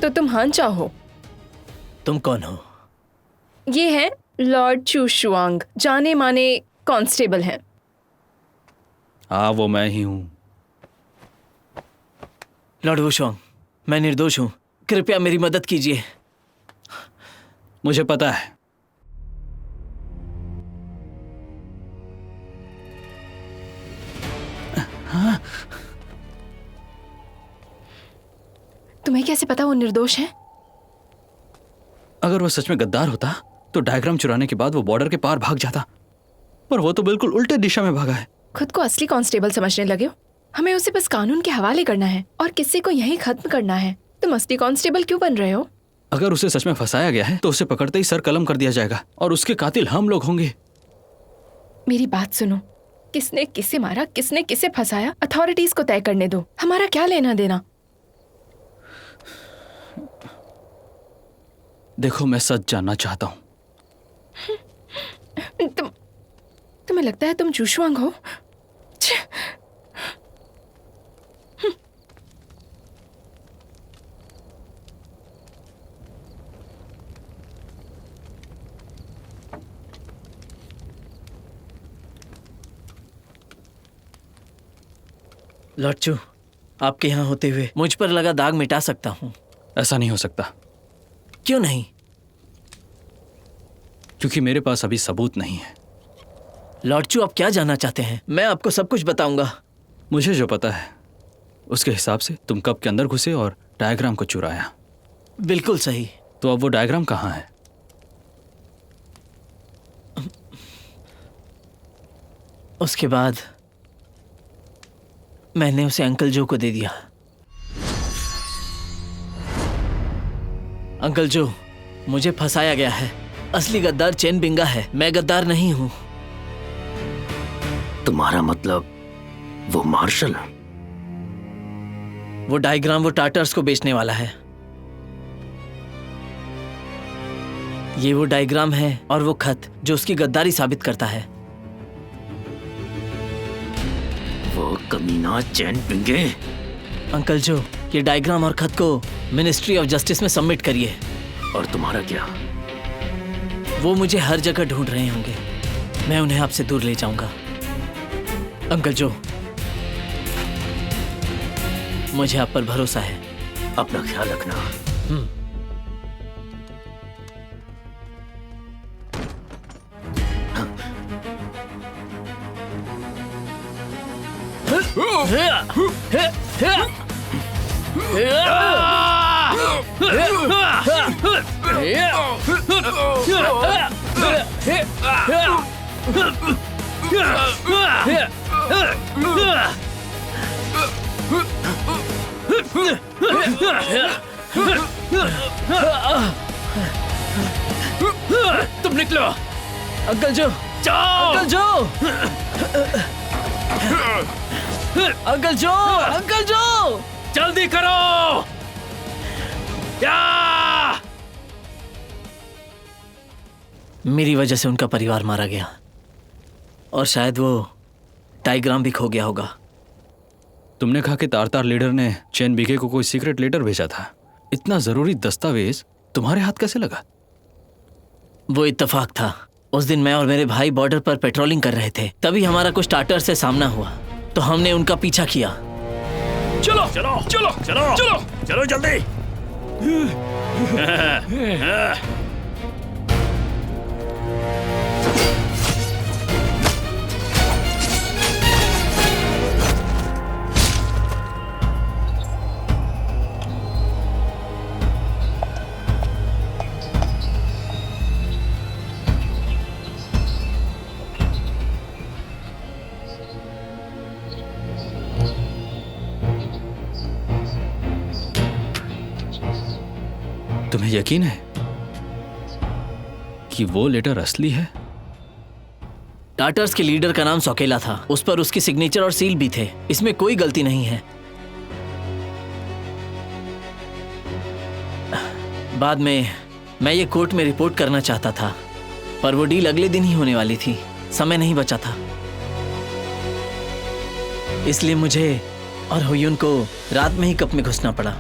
तो तुम हान चाओ हो? तुम कौन हो? ये है लॉर्ड चू शुआंग, जाने माने कांस्टेबल हैं। हाँ, वो मैं ही हूँ। लॉर्ड वुशोंग, मैं निर्दोष हूँ, कृपया मेरी मदद कीजिए। मुझे पता है। हाँ? तुम्हें कैसे पता वो निर्दोष है? अगर वो सच में गद्दार होता तो डायग्राम चुराने के बाद वो बॉर्डर के पार भाग जाता, पर वो तो बिल्कुल उल्टे दिशा में भागा है। खुद को असली कांस्टेबल समझने लगे हो? हमें उसे बस कानून के हवाले करना है और किस्से को यहीं खत्म करना है। तुम असली कांस्टेबल क्यों बन रहे हो? अगर उसे सच में फंसाया गया है तो उसे पकड़ते ही सर कलम कर दिया जाएगा और उसके कातिल हम लोग होंगे। मेरी बात सुनो, किसने किसे मारा, किसने किसे फंसाया, अथॉरिटीज को तय करने दो, हमारा क्या लेना देना। देखो, मैं सच जानना चाहता हूँ। तुम्हें लगता है तुम चूशुआंग हो? लॉर्ड चू, आपके यहाँ होते हुए मुझ पर लगा दाग मिटा सकता हूँ। ऐसा नहीं हो सकता। क्यों नहीं? क्योंकि मेरे पास अभी सबूत नहीं है। लॉर्ड चू, आप क्या जानना चाहते हैं? मैं आपको सब कुछ बताऊंगा। मुझे जो पता है उसके हिसाब से तुम कब के अंदर घुसे और डायग्राम को चुराया। बिल्कुल सही। तो अब वो डायग्राम कहाँ है? उसके बाद मैंने उसे अंकल जो को दे दिया। अंकल जो, मुझे फंसाया गया है। असली गद्दार चेन बिंगा है, मैं गद्दार नहीं हूँ। तुम्हारा मतलब वो मार्शल? वो डायग्राम वो टाटर्स को बेचने वाला है। ये वो डायग्राम है और वो खत जो उसकी गद्दारी साबित करता है। वो कमीना चैन पिंगे। अंकल जो, ये डायग्राम और खत को मिनिस्ट्री ऑफ जस्टिस में सबमिट करिए। और तुम्हारा क्या? वो मुझे हर जगह ढूंढ रहे होंगे, मैं उन्हें आपसे दूर ले जाऊंगा। अंकल जो, मुझे आप पर भरोसा है। अपना ख्याल रखना। तुम निकलो। अंकल जो, अंकल जो, अंकल जो, अंकल जो, जल्दी करो। मेरी वजह से उनका परिवार मारा गया और शायद वो डायग्राम भी खो गया होगा। तुमने कहा कि तारतार लीडर ने चेन बिगे को कोई सीक्रेट लेटर भेजा था। इतना जरूरी दस्तावेज तुम्हारे हाथ कैसे लगा? वो इत्तेफाक था। उस दिन मैं और मेरे भाई बॉर्डर पर पेट्रोलिंग कर रहे थे, तभी हमारा कुछ टाटर से सामना हुआ, तो हमने उनका पीछा किया। चलो चलो चलो चलो चलो चलो जल्दी। तुम्हें यकीन है कि वो लेटर असली है? टाटर्स के लीडर का नाम सौकेला था, उस पर उसकी सिग्नेचर और सील भी थे। इसमें कोई गलती नहीं है। बाद में मैं ये कोर्ट में रिपोर्ट करना चाहता था, पर वो डील अगले दिन ही होने वाली थी, समय नहीं बचा था। इसलिए मुझे और हुयून को रात में ही कप में घुसना पड़ा।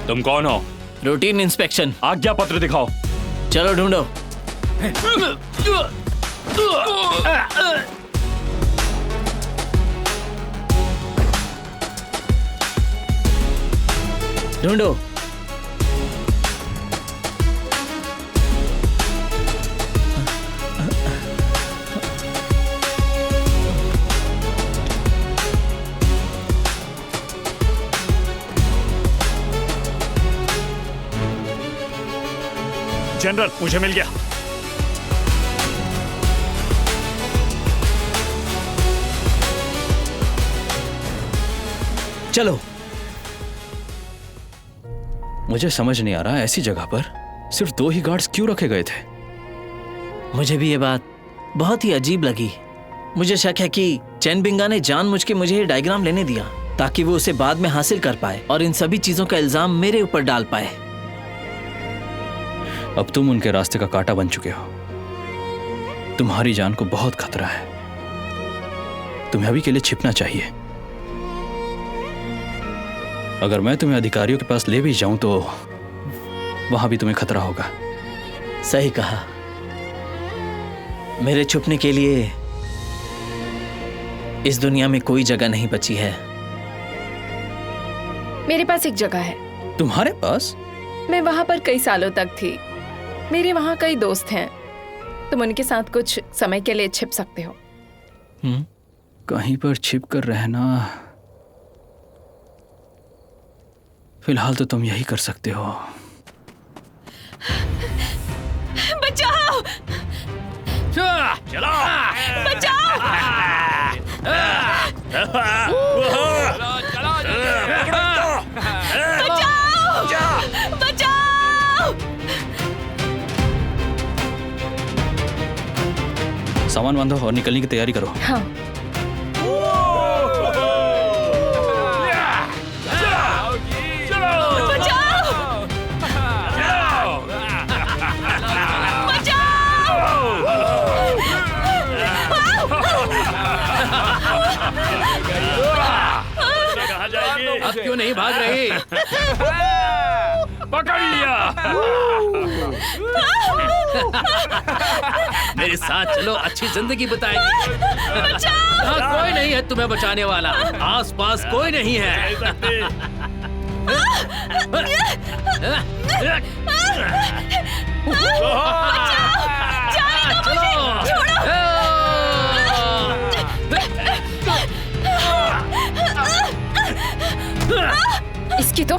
तुम कौन हो? Routine inspection. आज्ञा पत्र दिखाओ। चलो ढूंढो। ढूंढो। जनरल, मुझे मिल गया। चलो। मुझे समझ नहीं आ रहा, ऐसी जगह पर सिर्फ 2 ही गार्ड्स क्यों रखे गए थे? मुझे भी ये बात बहुत ही अजीब लगी। मुझे शक है कि चेन बिंगा ने जानबूझ के मुझे ये डायग्राम लेने दिया ताकि वो उसे बाद में हासिल कर पाए और इन सभी चीजों का इल्जाम मेरे ऊपर डाल पाए। अब तुम उनके रास्ते का कांटा बन चुके हो। तुम्हारी जान को बहुत खतरा है। तुम्हें अभी के लिए छिपना चाहिए। अगर मैं तुम्हें अधिकारियों के पास ले भी जाऊं तो वहां भी तुम्हें खतरा होगा। सही कहा। मेरे छुपने के लिए इस दुनिया में कोई जगह नहीं बची है। मेरे पास एक जगह है। तुम्हारे पास? मैं वहां पर कई सालों तक थी। मेरे वहां कई दोस्त हैं। तुम उनके साथ कुछ समय के लिए छिप सकते हो। कहीं पर छिप कर रहना, फिलहाल तो तुम यही कर सकते हो। बचाओ! चलो! बचाओ! सामान बांधो और निकलने की तैयारी करो। हाँ। अब क्यों नहीं भाग रही? पकड़ लिया। मेरे साथ चलो, अच्छी जिंदगी बताएंगे। हाँ, कोई नहीं है तुम्हें बचाने वाला, आसपास कोई नहीं है। इसकी तो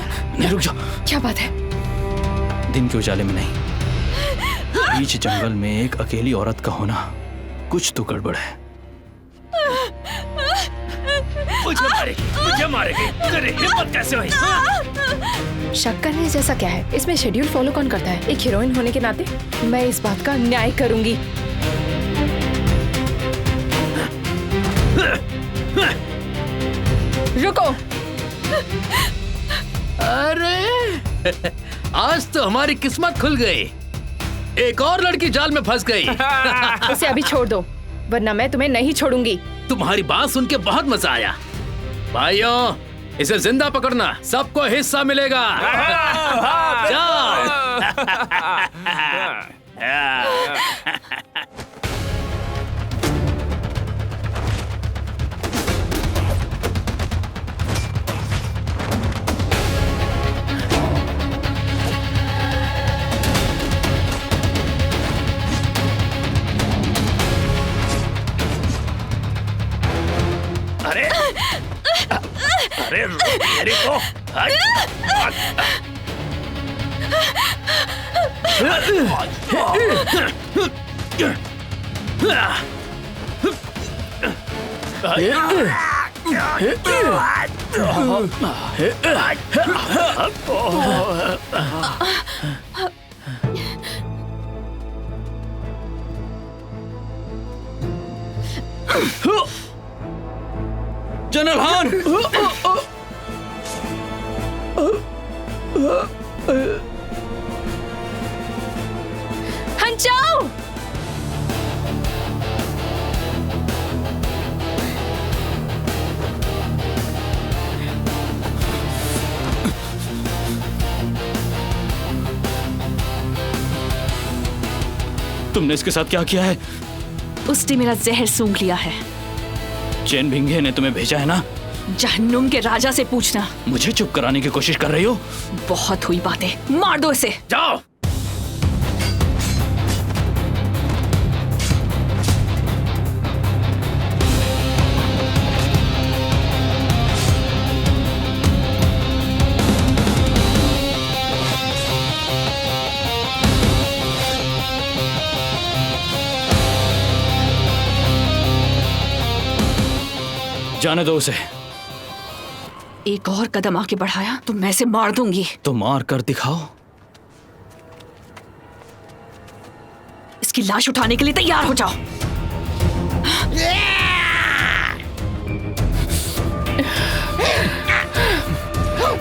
रुक जाओ। क्या बात है? दिन के उजाले में नहीं, बीच जंगल में एक अकेली औरत का होना कुछ तो गड़बड़ है। मुझे मारेगी। तेरी हिम्मत कैसे हुई? शक करने जैसा क्या है? इसमें शेड्यूल फॉलो कौन करता है? एक हीरोइन होने के नाते मैं इस बात का न्याय करूंगी। रुको। अरे आज तो हमारी किस्मत खुल गई, एक और लड़की जाल में फंस गई। इसे अभी छोड़ दो, वरना मैं तुम्हें नहीं छोड़ूंगी। तुम्हारी बात सुन के बहुत मजा आया। भाइयों, इसे जिंदा पकड़ना, सबको हिस्सा मिलेगा। जाओ। अरे अरे मेरे को जनरल हान! हंचाओ! तुमने इसके साथ क्या किया है? उसने मेरा जहर सूंघ लिया है। चैन भिंगे ने तुम्हें भेजा है ना? जहन्नुम के राजा से पूछना। मुझे चुप कराने की कोशिश कर रही हो? बहुत हुई बातें, मार दो इसे। जाओ। जाने दो उसे। एक और कदम आगे बढ़ाया तो मैं इसे मार दूंगी। तो मार कर दिखाओ। इसकी लाश उठाने के लिए तैयार हो जाओ।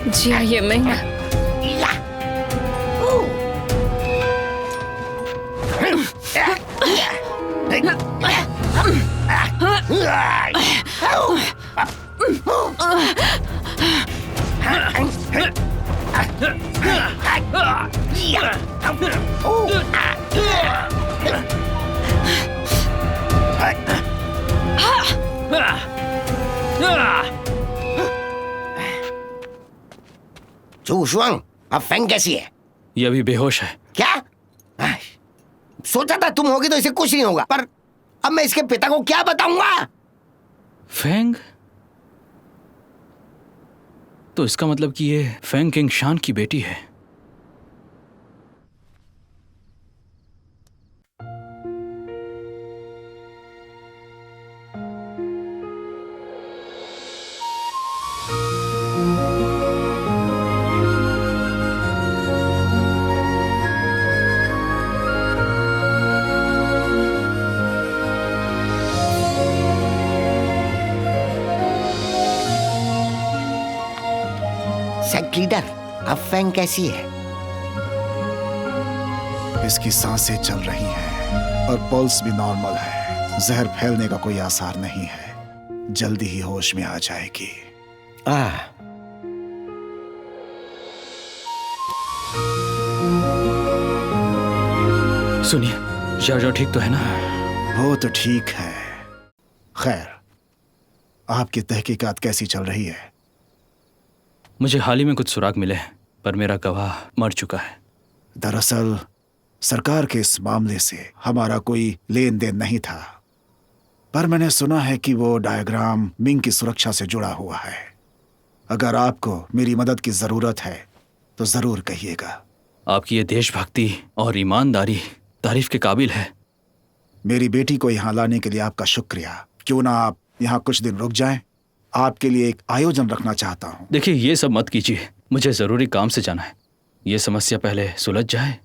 जी आइए। मैं चूशुआंग, अब फेंग कैसी है? ये अभी बेहोश है। क्या? सोचा था तुम होगी तो इसे कुछ नहीं होगा, पर अब मैं इसके पिता को क्या बताऊंगा? फेंग? तो इसका मतलब कि ये फेंग किंग शान की बेटी है। सेक्ट लीडर, अब फेंग कैसी है? इसकी सांसें चल रही हैं और पल्स भी नॉर्मल है। जहर फैलने का कोई आसार नहीं है। जल्दी ही होश में आ जाएगी। सुनिए, जाओ ठीक तो है ना? वो तो ठीक है। खैर, आपकी तहकीकात कैसी चल रही है? मुझे हाल ही में कुछ सुराग मिले हैं, पर मेरा गवाह मर चुका है। दरअसल सरकार के इस मामले से हमारा कोई लेन देन नहीं था, पर मैंने सुना है कि वो डायग्राम मिंग की सुरक्षा से जुड़ा हुआ है। अगर आपको मेरी मदद की जरूरत है तो जरूर कहिएगा। आपकी ये देशभक्ति और ईमानदारी तारीफ के काबिल है। मेरी बेटी को यहाँ लाने के लिए आपका शुक्रिया। क्यों ना आप यहाँ कुछ दिन रुक जाएं? आपके लिए एक आयोजन रखना चाहता हूँ। देखिए, ये सब मत कीजिए, मुझे जरूरी काम से जाना है। ये समस्या पहले सुलझ जाए,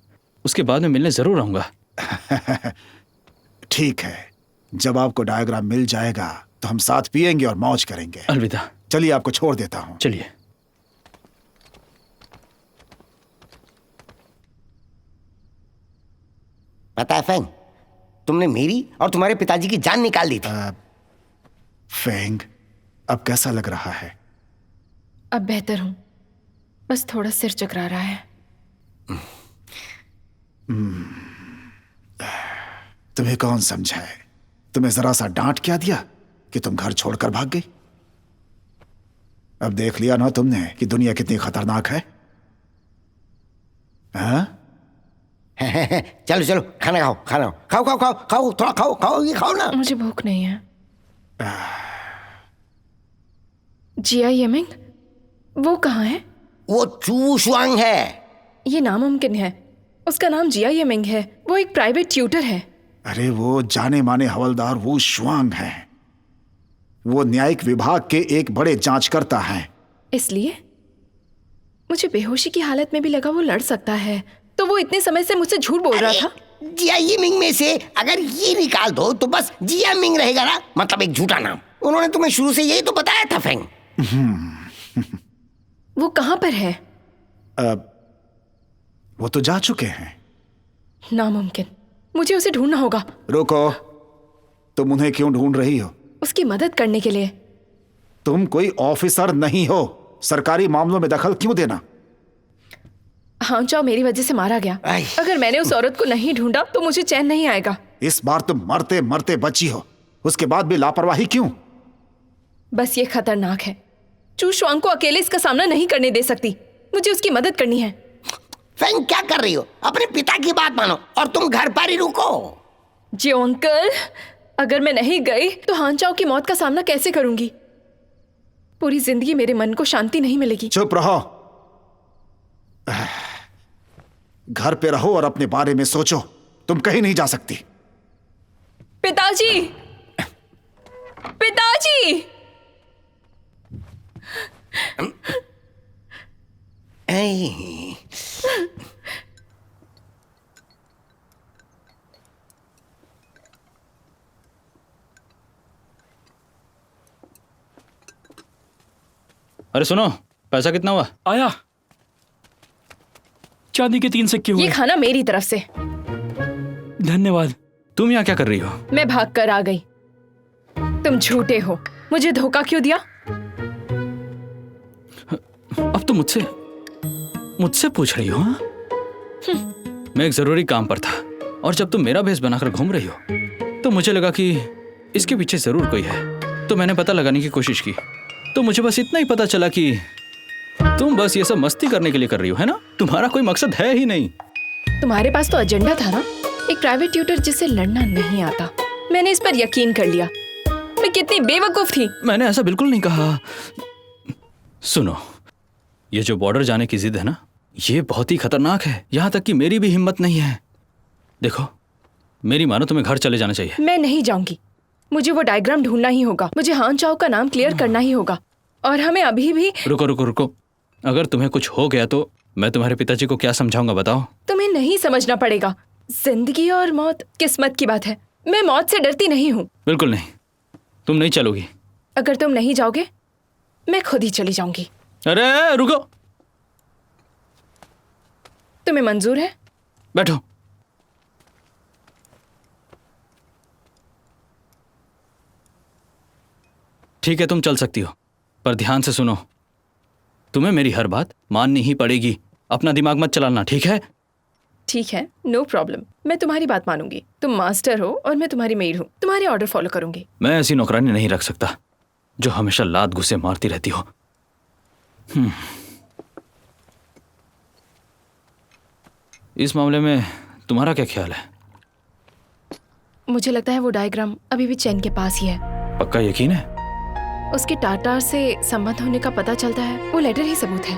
उसके बाद में मिलने जरूर आऊंगा। ठीक है, जब आपको डायग्राम मिल जाएगा तो हम साथ पिएंगे और मौज करेंगे। अलविदा। चलिए, आपको छोड़ देता हूँ। चलिए। पता है फेंग, तुमने मेरी और तुम्हारे पिताजी की जान निकाल दी थी। फेंग, अब कैसा लग रहा है? अब बेहतर हूं, बस थोड़ा सिर चकरा रहा है। तुम्हें कौन समझाए? तुम्हें जरा सा डांट क्या दिया कि तुम घर छोड़कर भाग गई? अब देख लिया ना तुमने कि दुनिया कितनी खतरनाक है। हाँ? चलो चलो, खाना खाओ, खाना खाओ, खाओ खाओ खाओ, थोड़ा खाओ खाओ, ये खाओ ना। मुझे भूख नहीं है। जिया येमिंग, वो कहाँ है? वो चू शुआंग है। ये नामुमकिन है, उसका नाम जिया येमिंग है। वो एक प्राइवेट ट्यूटर है। अरे वो जाने माने हवलदार वो शुआंग है। वो न्यायिक विभाग के एक बड़े जांचकर्ता हैं। इसलिए मुझे बेहोशी की हालत में भी लगा वो लड़ सकता है, तो वो इतने समय से मुझसे झूठ बोल रहा था। जिया येमिंग में से अगर ये निकाल दो तो बस जिया मिंग रहेगा ना, मतलब एक झूठा नाम। उन्होंने तुम्हें शुरू से यही तो बताया था फेंग। वो कहाँ पर है? वो तो जा चुके हैं। नामुमकिन, मुझे उसे ढूंढना होगा। रुको, तुम उन्हें क्यों ढूंढ रही हो? उसकी मदद करने के लिए। तुम कोई ऑफिसर नहीं हो, सरकारी मामलों में दखल क्यों देना? हाँ चाओ मेरी वजह से मारा गया। अगर मैंने उस औरत को नहीं ढूंढा तो मुझे चैन नहीं आएगा। इस बार तुम मरते मरते बची हो, उसके बाद भी लापरवाही क्यों? बस ये खतरनाक है। चू शुआंग को अकेले इसका सामना नहीं करने दे सकती। मुझे उसकी मदद करनी है। फेंग, क्या कर रही हो? अपने पिता की बात मानो और तुम घर पर ही रुको। जी अंकल, अगर मैं नहीं गई तो हानचाओ की मौत का सामना कैसे करूंगी? पूरी जिंदगी मेरे मन को शांति नहीं मिलेगी। चुप रहो, घर पे रहो और अपने बारे में सोचो। तुम कहीं नहीं जा सकती। पिताजी, पिताजी! अरे सुनो, पैसा कितना हुआ? आया, चांदी के 3 सिक्के हुए। ये खाना मेरी तरफ से। धन्यवाद। तुम यहाँ क्या कर रही हो? मैं भाग कर आ गई। तुम झूठे हो। मुझे धोखा क्यों दिया? अब तो मुझसे पूछ रही हो? हाँ? मैं एक जरूरी काम पर था और जब तुम मेरा भेष बनाकर घूम रही हो तो मुझे लगा कि इसके पीछे जरूर कोई है, तो मैंने पता लगाने की कोशिश की। तो मुझे बस इतना ही पता चला कि तुम बस ये सब मस्ती करने के लिए कर रही हो, है ना? तुम्हारा कोई मकसद है ही नहीं। तुम्हारे पास तो एजेंडा था ना, एक प्राइवेट ट्यूटर जिसे लड़ना नहीं आता। मैंने इस पर यकीन कर लिया। मैं कितनी बेवकूफ थी। मैंने ऐसा बिल्कुल नहीं कहा। सुनो, ये जो बॉर्डर जाने की जिद है ना, ये बहुत ही खतरनाक है। यहाँ तक कि मेरी भी हिम्मत नहीं है। देखो, मेरी मानो, तुम्हें घर चले जाना चाहिए। मैं नहीं जाऊंगी। मुझे वो डायग्राम ढूंढना ही होगा। मुझे हानचाओ का नाम क्लियर करना ही होगा। और हमें अभी भी। रुको रुको रुको, अगर तुम्हें कुछ हो गया तो मैं तुम्हारे पिताजी को क्या समझाऊंगा, बताओ? तुम्हें नहीं समझना पड़ेगा। जिंदगी और मौत किस्मत की बात है। मैं मौत से डरती नहीं हूँ। बिल्कुल नहीं, तुम नहीं चलोगी। अगर तुम नहीं जाओगे मैं खुद ही चली जाऊंगी। अरे रुको, तुम्हें मंजूर है? बैठो। ठीक है, तुम चल सकती हो, पर ध्यान से सुनो, तुम्हें मेरी हर बात माननी ही पड़ेगी। अपना दिमाग मत चलाना, ठीक है? ठीक है, नो प्रॉब्लम। मैं तुम्हारी बात मानूंगी। तुम मास्टर हो और मैं तुम्हारी मेड हूँ। तुम्हारे ऑर्डर फॉलो करूंगी। मैं ऐसी नौकरानी नहीं रख सकता जो हमेशा लात गुस्से मारती रहती हो। इस मामले में तुम्हारा क्या ख्याल है? मुझे लगता है वो डायग्राम अभी भी चैन के पास ही है। पक्का यकीन है? उसके टाटा से संबंध होने का पता चलता है। वो लेटर ही सबूत है।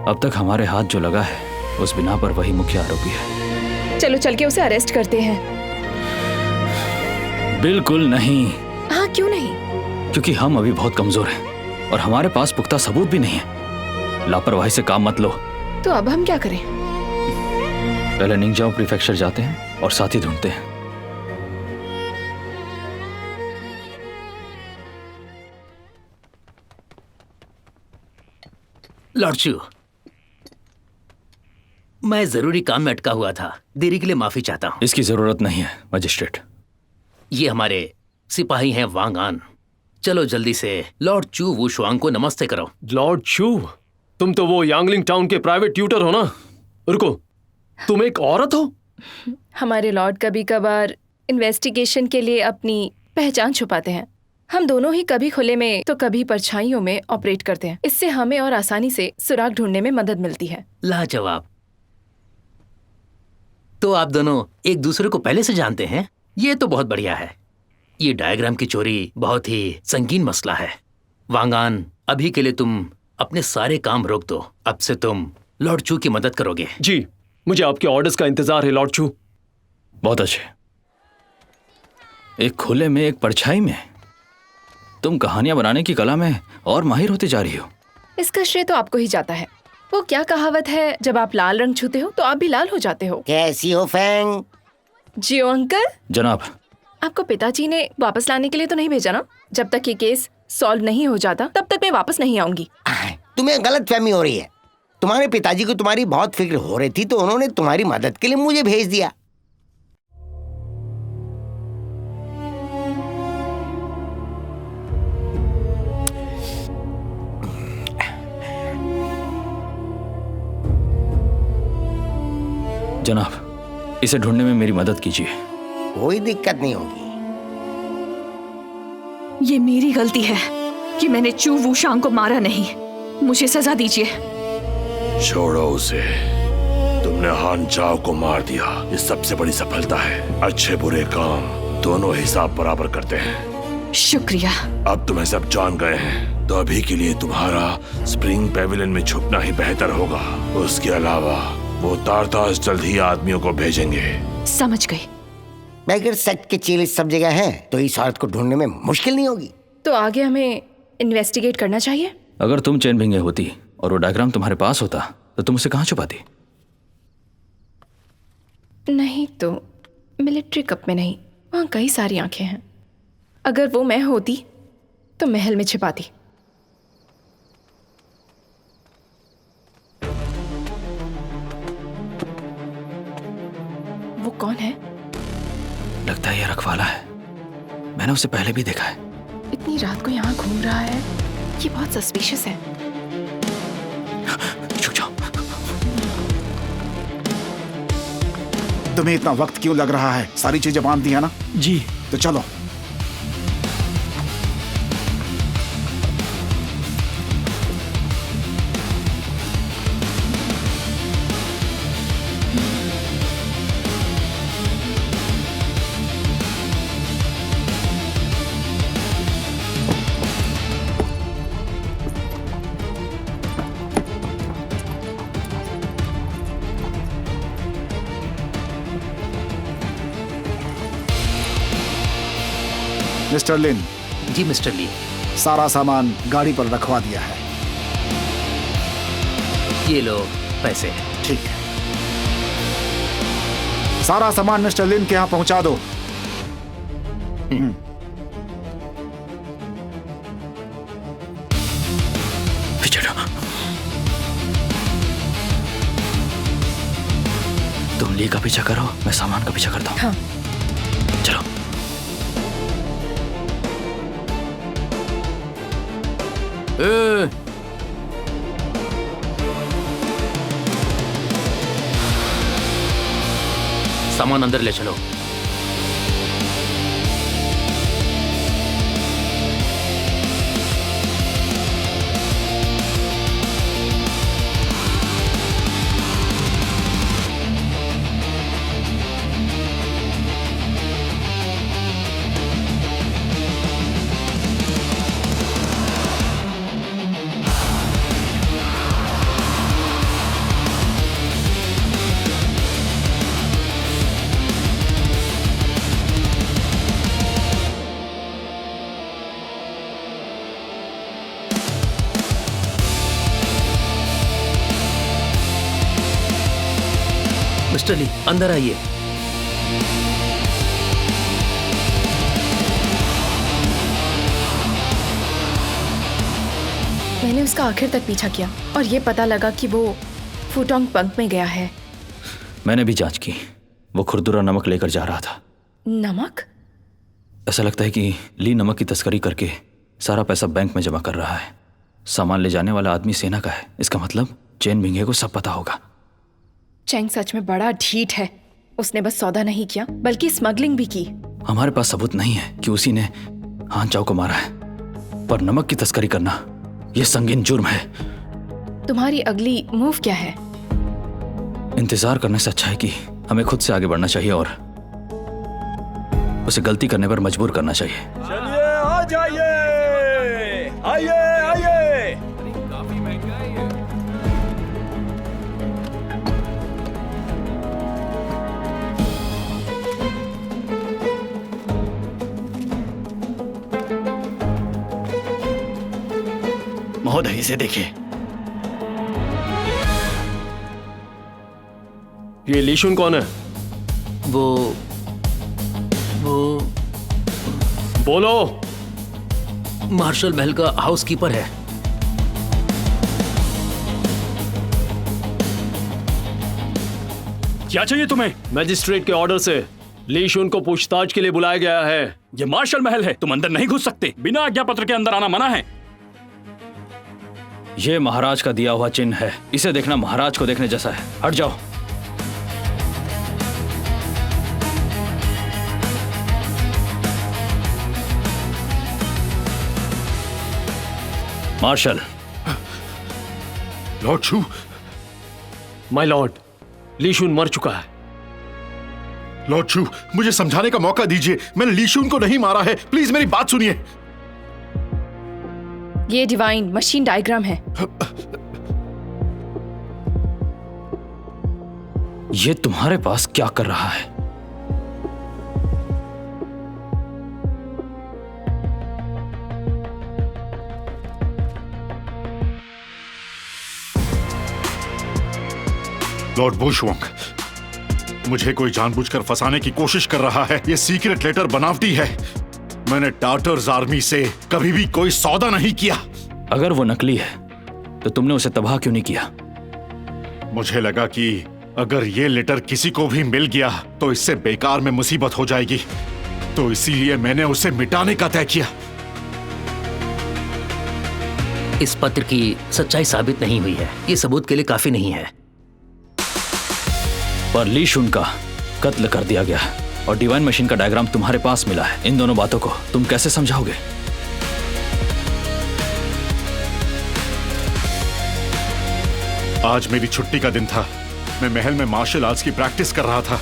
अब तक हमारे हाथ जो लगा है उस बिना पर वही मुख्य आरोपी है। चलो चल के उसे अरेस्ट करते हैं। बिल्कुल नहीं। हाँ, क्यों नहीं? क्योंकि हम अभी बहुत कमजोर हैं और हमारे पास पुख्ता सबूत भी नहीं है। लापरवाही से काम मत लो। तो अब हम क्या करें? पहले निंजाओ प्रीफेक्चर जाते हैं और साथी ढूंढते हैं। लॉर्ड चू, मैं जरूरी काम में अटका हुआ था। देरी के लिए माफी चाहता हूँ। इसकी जरूरत नहीं है मजिस्ट्रेट। ये हमारे सिपाही हैं वांग आन। चलो जल्दी से लॉर्ड चू वुशुआंग को नमस्ते करो। लॉर्ड चू, तुम तो वो यांगलिंग टाउन के प्राइवेट ट्यूटर हो ना? रुको, तुम एक औरत हो? हमारे लॉर्ड कभी कभार इन्वेस्टिगेशन के लिए अपनी पहचान छुपाते हैं। हम दोनों ही कभी खुले में तो कभी परछाइयों में ऑपरेट करते हैं। इससे हमें और आसानी से सुराग ढूंढने में मदद मिलती है। लाजवाब। तो आप दोनों एक दूसरे को पहले से जानते हैं? ये तो बहुत बढ़िया है। ये डायग्राम की चोरी बहुत ही संगीन मसला है। वांग आन, अभी के लिए तुम अपने सारे काम रोक दो। अब से तुम लॉर्ड चू की मदद करोगे। जी, मुझे आपके ऑर्डर्स का इंतजार है लॉर्ड चू। बहुत अच्छे। एक खुले में, एक परछाई में। तुम कहानियां बनाने की कला में और माहिर होते जा रही हो। इसका श्रेय तो आपको ही जाता है। वो क्या कहावत है, जब आप लाल रंग छूते हो तो आप भी लाल हो जाते हो। कैसी हो फैंग? जियो अंकल। जनाब, आपको पिताजी ने वापस लाने के लिए तो नहीं भेजा ना? जब तक ये केस सॉल्व नहीं हो जाता तब तक मैं वापस नहीं आऊंगी। तुम्हें गलतफहमी हो रही है। तुम्हारे पिताजी को तुम्हारी बहुत फिक्र हो रही थी तो उन्होंने तुम्हारी मदद के लिए मुझे भेज दिया। जनाब, इसे ढूंढने में मेरी मदद कीजिए। कोई दिक्कत नहीं होगी। ये मेरी गलती है कि मैंने चू वुशांग को मारा नहीं। मुझे सजा दीजिए। छोड़ो उसे। तुमने हान चाओ को मार दिया, ये सबसे बड़ी सफलता है। अच्छे बुरे काम दोनों हिसाब बराबर करते हैं। शुक्रिया। अब तुम्हें सब जान गए हैं तो अभी के लिए तुम्हारा स्प्रिंग पेविलियन में छुपना ही बेहतर होगा। उसके अलावा वो तारतास जल्द ही आदमियों को भेजेंगे। समझ गई। अगर सेक्ट के चेले सब जगह हैं तो इस औरत को ढूंढने में मुश्किल नहीं होगी। तो आगे हमें इन्वेस्टिगेट करना चाहिए। अगर तुम चैन भिंगे होती और वो डायग्राम तुम्हारे पास होता तो तुम उसे कहाँ छुपाती? नहीं तो मिलिट्री कप में नहीं, वहाँ कई सारी आंखें हैं। अगर वो मैं होती तो महल में छिपाती। वो कौन है? लगता है ये रखवाला है। मैंने उसे पहले भी देखा है। इतनी रात को यहाँ घूम रहा है, ये बहुत सस्पिशियस है। छुप जाओ। तुम्हें इतना वक्त क्यों लग रहा है? सारी चीजें बांध दी है ना? जी। तो चलो। मिस्टर लिन। जी मिस्टर ली। सारा सामान गाड़ी पर रखवा दिया है। ये लो पैसे। ठीक है। सारा सामान मिस्टर लिन के यहाँ पहुंचा दो। तुम ली का पीछा करो, मैं सामान का पीछा करता हूँ। हाँ। चलो। सामान अंदर ले चलो। मिस्टर ली, अंदर आइए। मैंने उसका आखिर तक पीछा किया और ये पता लगा कि वो फूटोंग पंक में गया है। मैंने भी जांच की, वो खुरदुरा नमक लेकर जा रहा था। नमक? ऐसा लगता है कि ली नमक की तस्करी करके सारा पैसा बैंक में जमा कर रहा है। सामान ले जाने वाला आदमी सेना का है, इसका मतलब चेन बिंगे को सब पता होगा। चेंग सच में बड़ा ढीठ है। उसने बस सौदा नहीं किया बल्कि स्मगलिंग भी की। हमारे पास सबूत नहीं है कि उसी ने हान चाओ को मारा है, पर नमक की तस्करी करना यह संगीन जुर्म है। तुम्हारी अगली मूव क्या है? इंतजार करने से अच्छा है कि हमें खुद से आगे बढ़ना चाहिए और उसे गलती करने पर मजबूर करना चाहिए। चलिए आ जाइए, आइए आइए। काफी महंगा है ये। महोदय इसे देखिए। ये लीशुन कौन है? वो बोलो। मार्शल महल का हाउसकीपर है। क्या चाहिए तुम्हें? मैजिस्ट्रेट के ऑर्डर से लीशुन को पूछताछ के लिए बुलाया गया है। ये मार्शल महल है, तुम अंदर नहीं घुस सकते। बिना आज्ञा पत्र के अंदर आना मना है। ये महाराज का दिया हुआ चिन्ह है, इसे देखना महाराज को देखने जैसा है। हट जाओ। Marshal. Lord Shu. My lord, Lishun मर चुका है। लॉर्ड शू, मुझे समझाने का मौका दीजिए। मैंने लीशुन को नहीं मारा है, प्लीज मेरी बात सुनिए। ये डिवाइन मशीन डायग्राम है। ये तुम्हारे पास क्या कर रहा है? लॉर्ड बुशवॉन्ग, मुझे कोई जानबूझकर फंसाने की कोशिश कर रहा है। ये सीक्रेट लेटर बनावटी है। मैंने टार्टर्स आर्मी से कभी भी कोई सौदा नहीं किया। अगर वो नकली है तो तुमने उसे तबाह क्यों नहीं किया? मुझे लगा कि अगर ये लेटर किसी को भी मिल गया तो इससे बेकार में मुसीबत हो जाएगी, तो इसीलिए मैंने उसे मिटाने का तय किया। इस पत्र की सच्चाई साबित नहीं हुई है, ये सबूत के लिए काफी नहीं है। पर लीशुन का कत्ल कर दिया गया और डिवाइन मशीन का डायग्राम तुम्हारे पास मिला है। इन दोनों बातों को तुम कैसे समझाओगे? आज मेरी छुट्टी का दिन था। मैं महल में मार्शल आर्ट्स की प्रैक्टिस कर रहा था।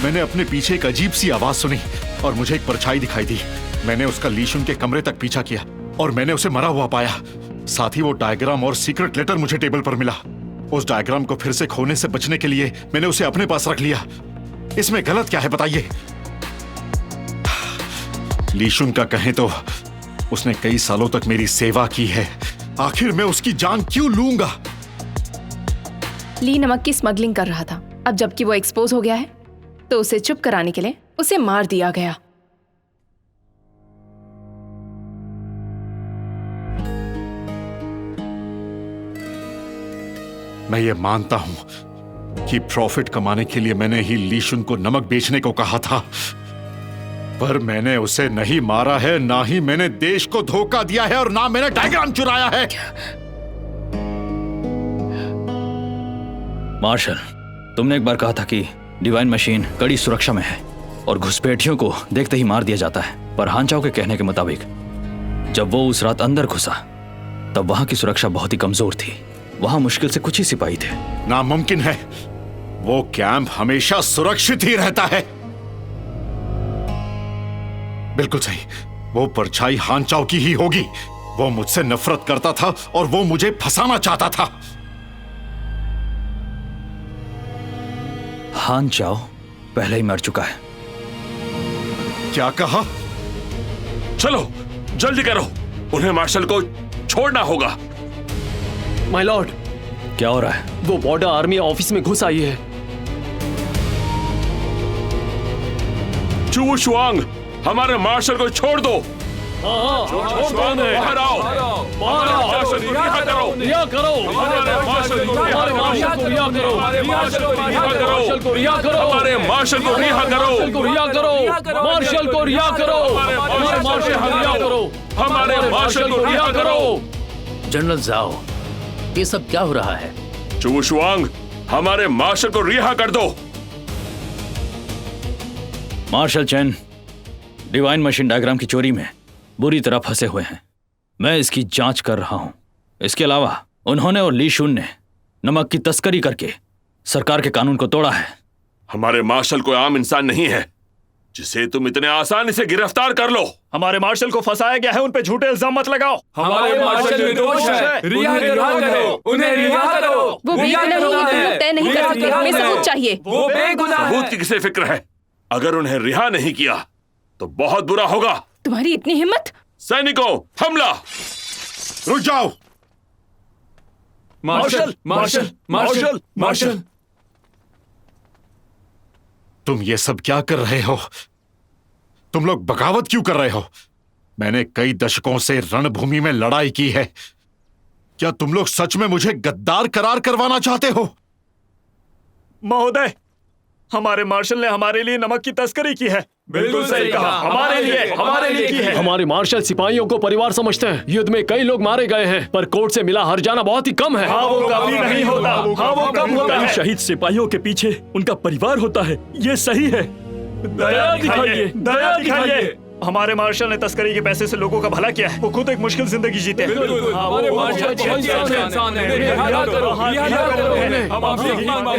मैंने अपने पीछे एक अजीब सी आवाज सुनी और मुझे एक परछाई दिखाई दी। मैंने उसका लीशुन के कमरे तक पीछा किया और मैंने उसे मरा हुआ पाया। साथ ही वो डायग्राम और सीक्रेट लेटर मुझे टेबल पर मिला। उस डायग्राम को फिर से खोने से बचने के लिए मैंने उसे अपने पास रख लिया। इसमें गलत क्या है बताइए? लीशुन का कहें तो उसने कई सालों तक मेरी सेवा की है। आखिर मैं उसकी जान क्यों लूंगा? ली नमक की स्मगलिंग कर रहा था। अब जबकि वो एक्सपोज हो गया है तो उसे चुप कराने के लिए उसे मार दिया गया। मैं ये मानता हूं कि प्रॉफिट कमाने के लिए मैंने ही लीशुन को नमक बेचने को कहा था, पर मैंने उसे नहीं मारा है, ना ही मैंने देश को धोखा दिया है और ना मैंने डायग्राम चुराया है। मार्शल, तुमने एक बार कहा था कि डिवाइन मशीन कड़ी सुरक्षा में है और घुसपैठियों को देखते ही मार दिया जाता है, पर हानचाओ के कहने के मुताबिक जब वो उस रात अंदर घुसा तब वहां की सुरक्षा बहुत ही कमजोर थी। वहां मुश्किल से कुछ ही सिपाही थे। नामुमकिन है, वो कैंप हमेशा सुरक्षित ही रहता है। बिल्कुल सही, वो परछाई हानचाओ की ही होगी। वो मुझसे नफरत करता था और वो मुझे फंसाना चाहता था। हानचाओ पहले ही मर चुका है। क्या कहा? चलो जल्दी करो, उन्हें मार्शल को छोड़ना होगा। माय लॉर्ड, क्या हो रहा है? वो बॉर्डर आर्मी ऑफिस में घुस आई है। चू शुआंग, हमारे मार्शल को छोड़ दो। बाहर आओ, मार्शल को रिहा करो, रिहा करो, हमारे मार्शल को रिहा करो, मार्शल को रिहा करो, हमारे मार्शल को रिहा करो, मार्शल को रिहा करो, हमारे मार्शल को रिहा करो, हमारे मार्शल को रिहा करो। जनरल जाओ, ये सब क्या हो रहा है? चू शुआंग, हमारे मार्शल को रिहा कर दो। मार्शल चैन डिवाइन मशीन डायग्राम की चोरी में बुरी तरह फंसे हुए हैं। मैं इसकी जांच कर रहा हूं। इसके अलावा उन्होंने और ली शुन ने नमक की तस्करी करके सरकार के कानून को तोड़ा है। हमारे मार्शल कोई आम इंसान नहीं है जिसे तुम इतने आसानी से गिरफ्तार कर लो। हमारे मार्शल को फंसाया गया है, उन पे झूठे इल्जाम मत लगाओ। हमारे मार्शल निर्दोष है, रिहा करो, उन्हें रिहा करो। वो बेगुनाह है, तुम लोग तय नहीं कर सकते, हमें सबूत चाहिए। वो बेगुनाह है। सबूत की किसे फिक्र है? अगर उन्हें रिहा नहीं किया तो बहुत बुरा होगा। तुम्हारी इतनी हिम्मत? सैनिकों, हमला! रुक जाओ। Marshal, marshal, marshal, marshal. तुम ये सब क्या कर रहे हो? तुम लोग बगावत क्यों कर रहे हो? मैंने कई दशकों से रणभूमि में लड़ाई की है। क्या तुम लोग सच में मुझे गद्दार करार करवाना चाहते हो? महोदय, हमारे मार्शल ने हमारे लिए नमक की तस्करी की है। बिल्कुल सही कहा, हमारे लिए की है। हमारे मार्शल सिपाहियों को परिवार समझते हैं। युद्ध में कई लोग मारे गए हैं, पर कोर्ट से मिला हर्जाना बहुत ही कम है। हाँ, वो कभी नहीं होता। हाँ, वो कम होता है। शहीद सिपाहियों के पीछे उनका परिवार होता है, ये सही है। दया दिखाइए, दया दिखाइए। हमारे मार्शल ने तस्करी के पैसे से लोगों का भला किया है। वो खुद एक मुश्किल जिंदगी जीते हैं।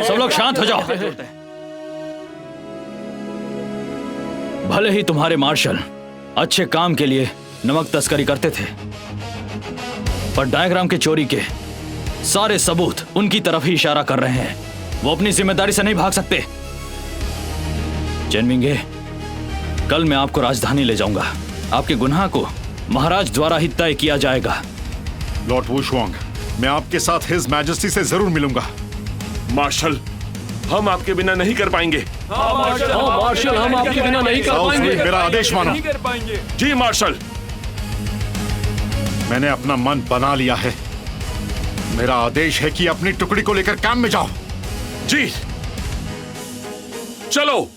सब लोग शांत हो जाओ। भले ही तुम्हारे मार्शल अच्छे काम के लिए नमक तस्करी करते थे, पर डायग्राम के चोरी के सारे सबूत उनकी तरफ ही इशारा कर रहे हैं। वो अपनी जिम्मेदारी से नहीं भाग सकते। चेनमिंगे, कल मैं आपको राजधानी ले जाऊंगा। आपके गुनाह को महाराज द्वारा ही तय किया जाएगा। लॉर्ड वुशवांग, मैं आपके साथ हिज मैजेस्टी से जरूर मिलूंगा। मार्शल, हम आपके बिना नहीं कर पाएंगे। मार्शल, हम आपके बिना नहीं कर पाएंगे। मेरा आदेश मानो। जी मार्शल। मैंने अपना मन बना लिया है। मेरा आदेश है कि अपनी टुकड़ी को लेकर कैंप में जाओ। जी, चलो।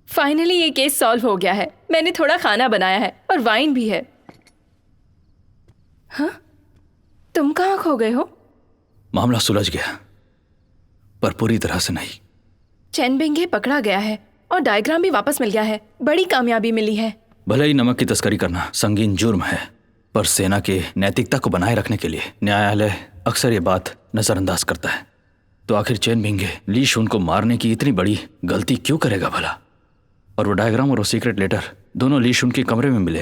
फाइनली ये केस सॉल्व हो गया है। मैंने थोड़ा खाना बनाया है और वाइन भी है। हाँ, तुम कहाँ खो गए हो? मामला सुलझ गया, पर पूरी तरह से नहीं। चेनबिंगे पकड़ा गया है और डायग्राम भी वापस मिल गया है। बड़ी कामयाबी मिली है। भले ही नमक की तस्करी करना संगीन जुर्म है, पर सेना के नैतिकता को बनाए रखने के लिए न्यायालय अक्सर ये बात नजरअंदाज करता है। तो आखिर चेनबिंगे ली शुन को मारने की इतनी बड़ी गलती क्यों करेगा भला? और वो डायग्राम और वो सीक्रेट लेटर दोनों ली शुन के कमरे में मिले।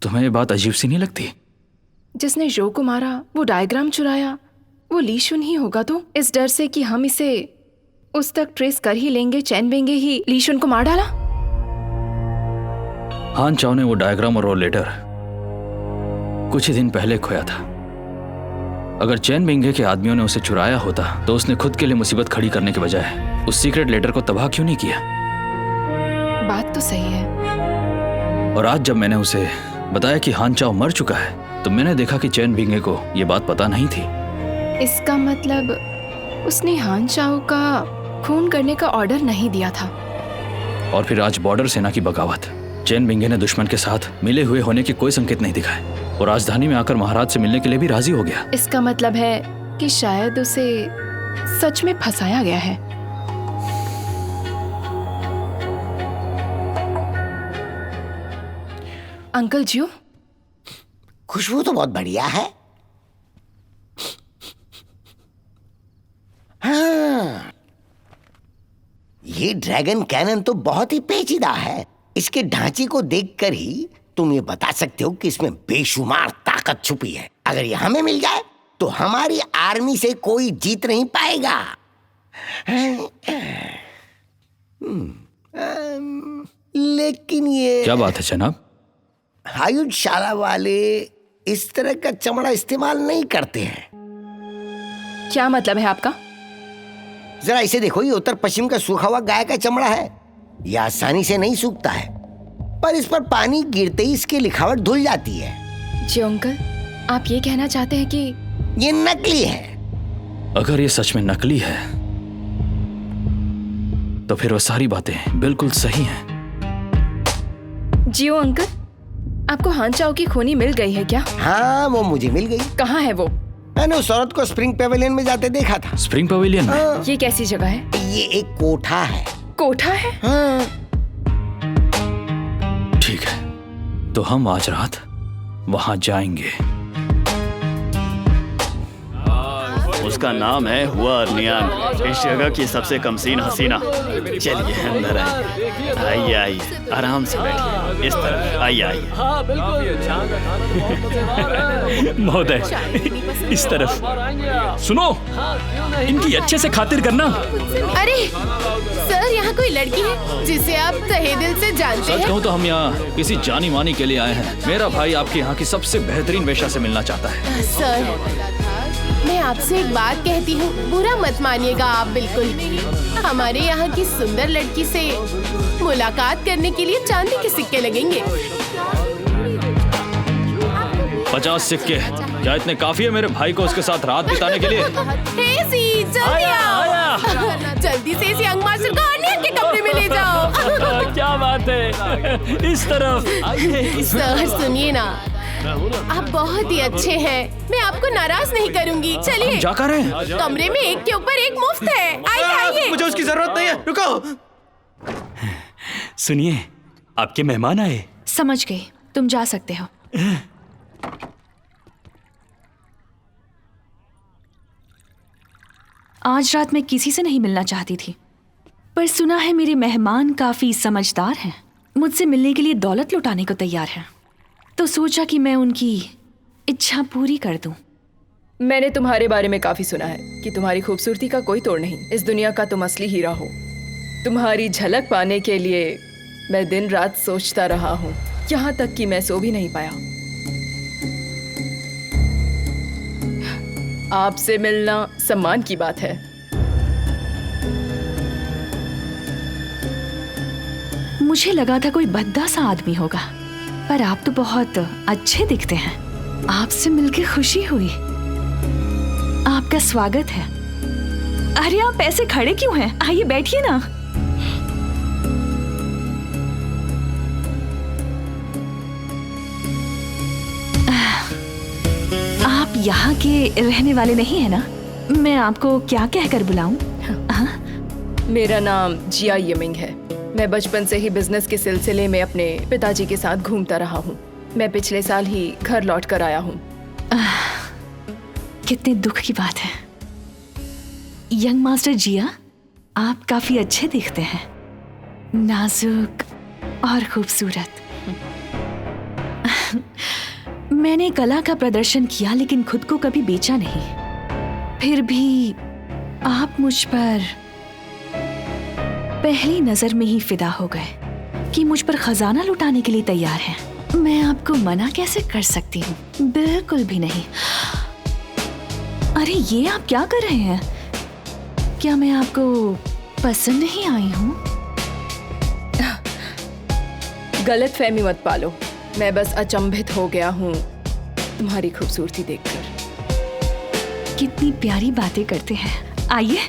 तुम्हें ये बात अजीब सी नहीं लगती? जिसने जो को मारा, वो डायग्राम चुराया, वो ली शुन ही होगा। तो इस डर से कि हम इसे उस तक ट्रेस कर ही लेंगे, चेनबिंगे ही ली शुन को मार डाला। हानचाओ ने वो डायग्राम और वो लेटर कुछ ही दिन पहले खोया था। अगर चैन बिंगे के आदमियों ने उसे चुराया होता तो उसने खुद के लिए मुसीबत खड़ी करने के बजाय उस सीक्रेट लेटर को तबाह क्यों नहीं किया? बात तो सही है। और आज जब मैंने उसे बताया कि हान चाओ मर चुका है तो मैंने देखा कि चैन बिंगे को यह बात पता नहीं थी। इसका मतलब उसने हान चाओ का खून करने का ऑर्डर नहीं दिया था। और फिर आज बॉर्डर सेना की बगावत, चैन बिंगे ने दुश्मन के साथ मिले हुए होने के कोई संकेत नहीं दिखाए और राजधानी में आकर महाराज से मिलने के लिए भी राजी हो गया। इसका मतलब है कि शायद उसे सच में फंसाया गया है। अंकल जी, खुशबू तो बहुत बढ़िया है। हाँ, ये ड्रैगन कैनन तो बहुत ही पेचीदा है। इसके ढांचे को देखकर ही तुम ये बता सकते हो कि इसमें बेशुमार ताकत छुपी है। अगर ये हमें मिल जाए तो हमारी आर्मी से कोई जीत नहीं पाएगा। लेकिन ये क्या बात है जनाब? आयुधशाला वाले इस तरह का चमड़ा इस्तेमाल नहीं करते हैं। क्या मतलब है आपका? जरा इसे देखो, ये उत्तर पश्चिम का सूखा हुआ गाय का चमड़ा है। यह आसानी से नहीं सूखता है, पर इस पर पानी गिरते ही इसकी लिखावट धुल जाती है। जी अंकल, आप ये कहना चाहते हैं कि ये नकली है? अगर ये सच में नकली है तो फिर वो सारी बातें बिल्कुल सही हैं। जियो अंकल, आपको हान चाओ की खूनी मिल गई है क्या? हाँ, वो मुझे मिल गई। कहाँ है वो? मैंने उस औरत को स्प्रिंग पेवेलियन में जाते देखा था। स्प्रिंग पेवेलियन में? ये कैसी जगह है? ये एक कोठा है। कोठा है? हाँ। ठीक है, तो हम आज रात वहां जाएंगे। उसका नाम है हुआ अर्नियान, इस जगह की सबसे कमसीन हसीना। चलिए अंदर आइए, आइए आइए, आराम से बैठिए। इस तरफ आइए आइए। महोदय, इस तरफ सुनो, इनकी अच्छे से खातिर करना। अरे सर, यहाँ कोई लड़की है जिसे आप तहे दिल से जानते सच हैं? कहूँ तो हम यहाँ किसी जानी मानी के लिए आए हैं। मेरा भाई आपके यहाँ की सबसे बेहतरीन वेश्या से मिलना चाहता है। सर, मैं आपसे एक बात कहती हूँ, बुरा मत मानिएगा आप बिल्कुल। हमारे यहाँ की सुंदर लड़की से मुलाकात करने के लिए चांदी के सिक्के लगेंगे। 50 सिक्के क्या इतने काफी है मेरे भाई को उसके साथ रात बिताने के लिए? हे सी, जल्दी आओ। जल्दी से इस यंग मास्टर को अर्नियान के कमरे में ले जाओ। क्या बात है, इस तरफ। सर सुनिए ना, आप बहुत ही अच्छे हैं। मैं आपको नाराज नहीं करूंगी। चलिए जा कर रहे हैं। कमरे में एक के ऊपर एक मुफ्त है। आइए आइए। मुझे उसकी जरूरत नहीं है, रुको। सुनिए, आपके मेहमान आए। समझ गई, तुम जा सकते हो। आज रात मैं किसी से नहीं मिलना चाहती थी, पर सुना है मेरे मेहमान काफी समझदार हैं। मुझसे मिलने के लिए दौलत लुटाने को तैयार हैं। तो सोचा कि मैं उनकी इच्छा पूरी कर दूं। मैंने तुम्हारे बारे में काफी सुना है कि तुम्हारी खूबसूरती का कोई तोड़ नहीं। इस दुनिया का तुम असली हीरा हो। तुम्हारी झलक पाने के लिए मैं दिन रात सोचता रहा हूँ, यहाँ तक कि मैं सो भी नहीं पाया। आपसे मिलना सम्मान की बात है। मुझे लगा था कोई भद्दा सा आदमी होगा, पर आप तो बहुत अच्छे दिखते हैं। आपसे मिलकर खुशी हुई। आपका स्वागत है। अरे आप ऐसे खड़े क्यों हैं? आइए बैठिए ना। आप यहाँ के रहने वाले नहीं है ना? मैं आपको क्या कहकर बुलाऊं? मेरा नाम जिया यमिंग है। मैं बचपन से ही बिजनेस के सिलसिले में अपने पिताजी के साथ घूमता रहा हूँ। मैं पिछले साल ही घर लौट कर आया हूँ। कितने दुख की बात है। यंग मास्टर जिया, आप काफी अच्छे दिखते हैं, नाजुक और खूबसूरत। मैंने कला का प्रदर्शन किया लेकिन खुद को कभी बेचा नहीं। फिर भी आप मुझ पर पहली नजर में ही फिदा हो गए कि मुझ पर खजाना लुटाने के लिए तैयार हैं। मैं आपको मना कैसे कर सकती हूँ? बिल्कुल भी नहीं। अरे ये आप क्या कर रहे हैं? क्या मैं आपको पसंद नहीं आई हूँ? गलत फहमी मत पालो, मैं बस अचंभित हो गया हूँ तुम्हारी खूबसूरती देखकर। कितनी प्यारी बातें करते हैं। आइए।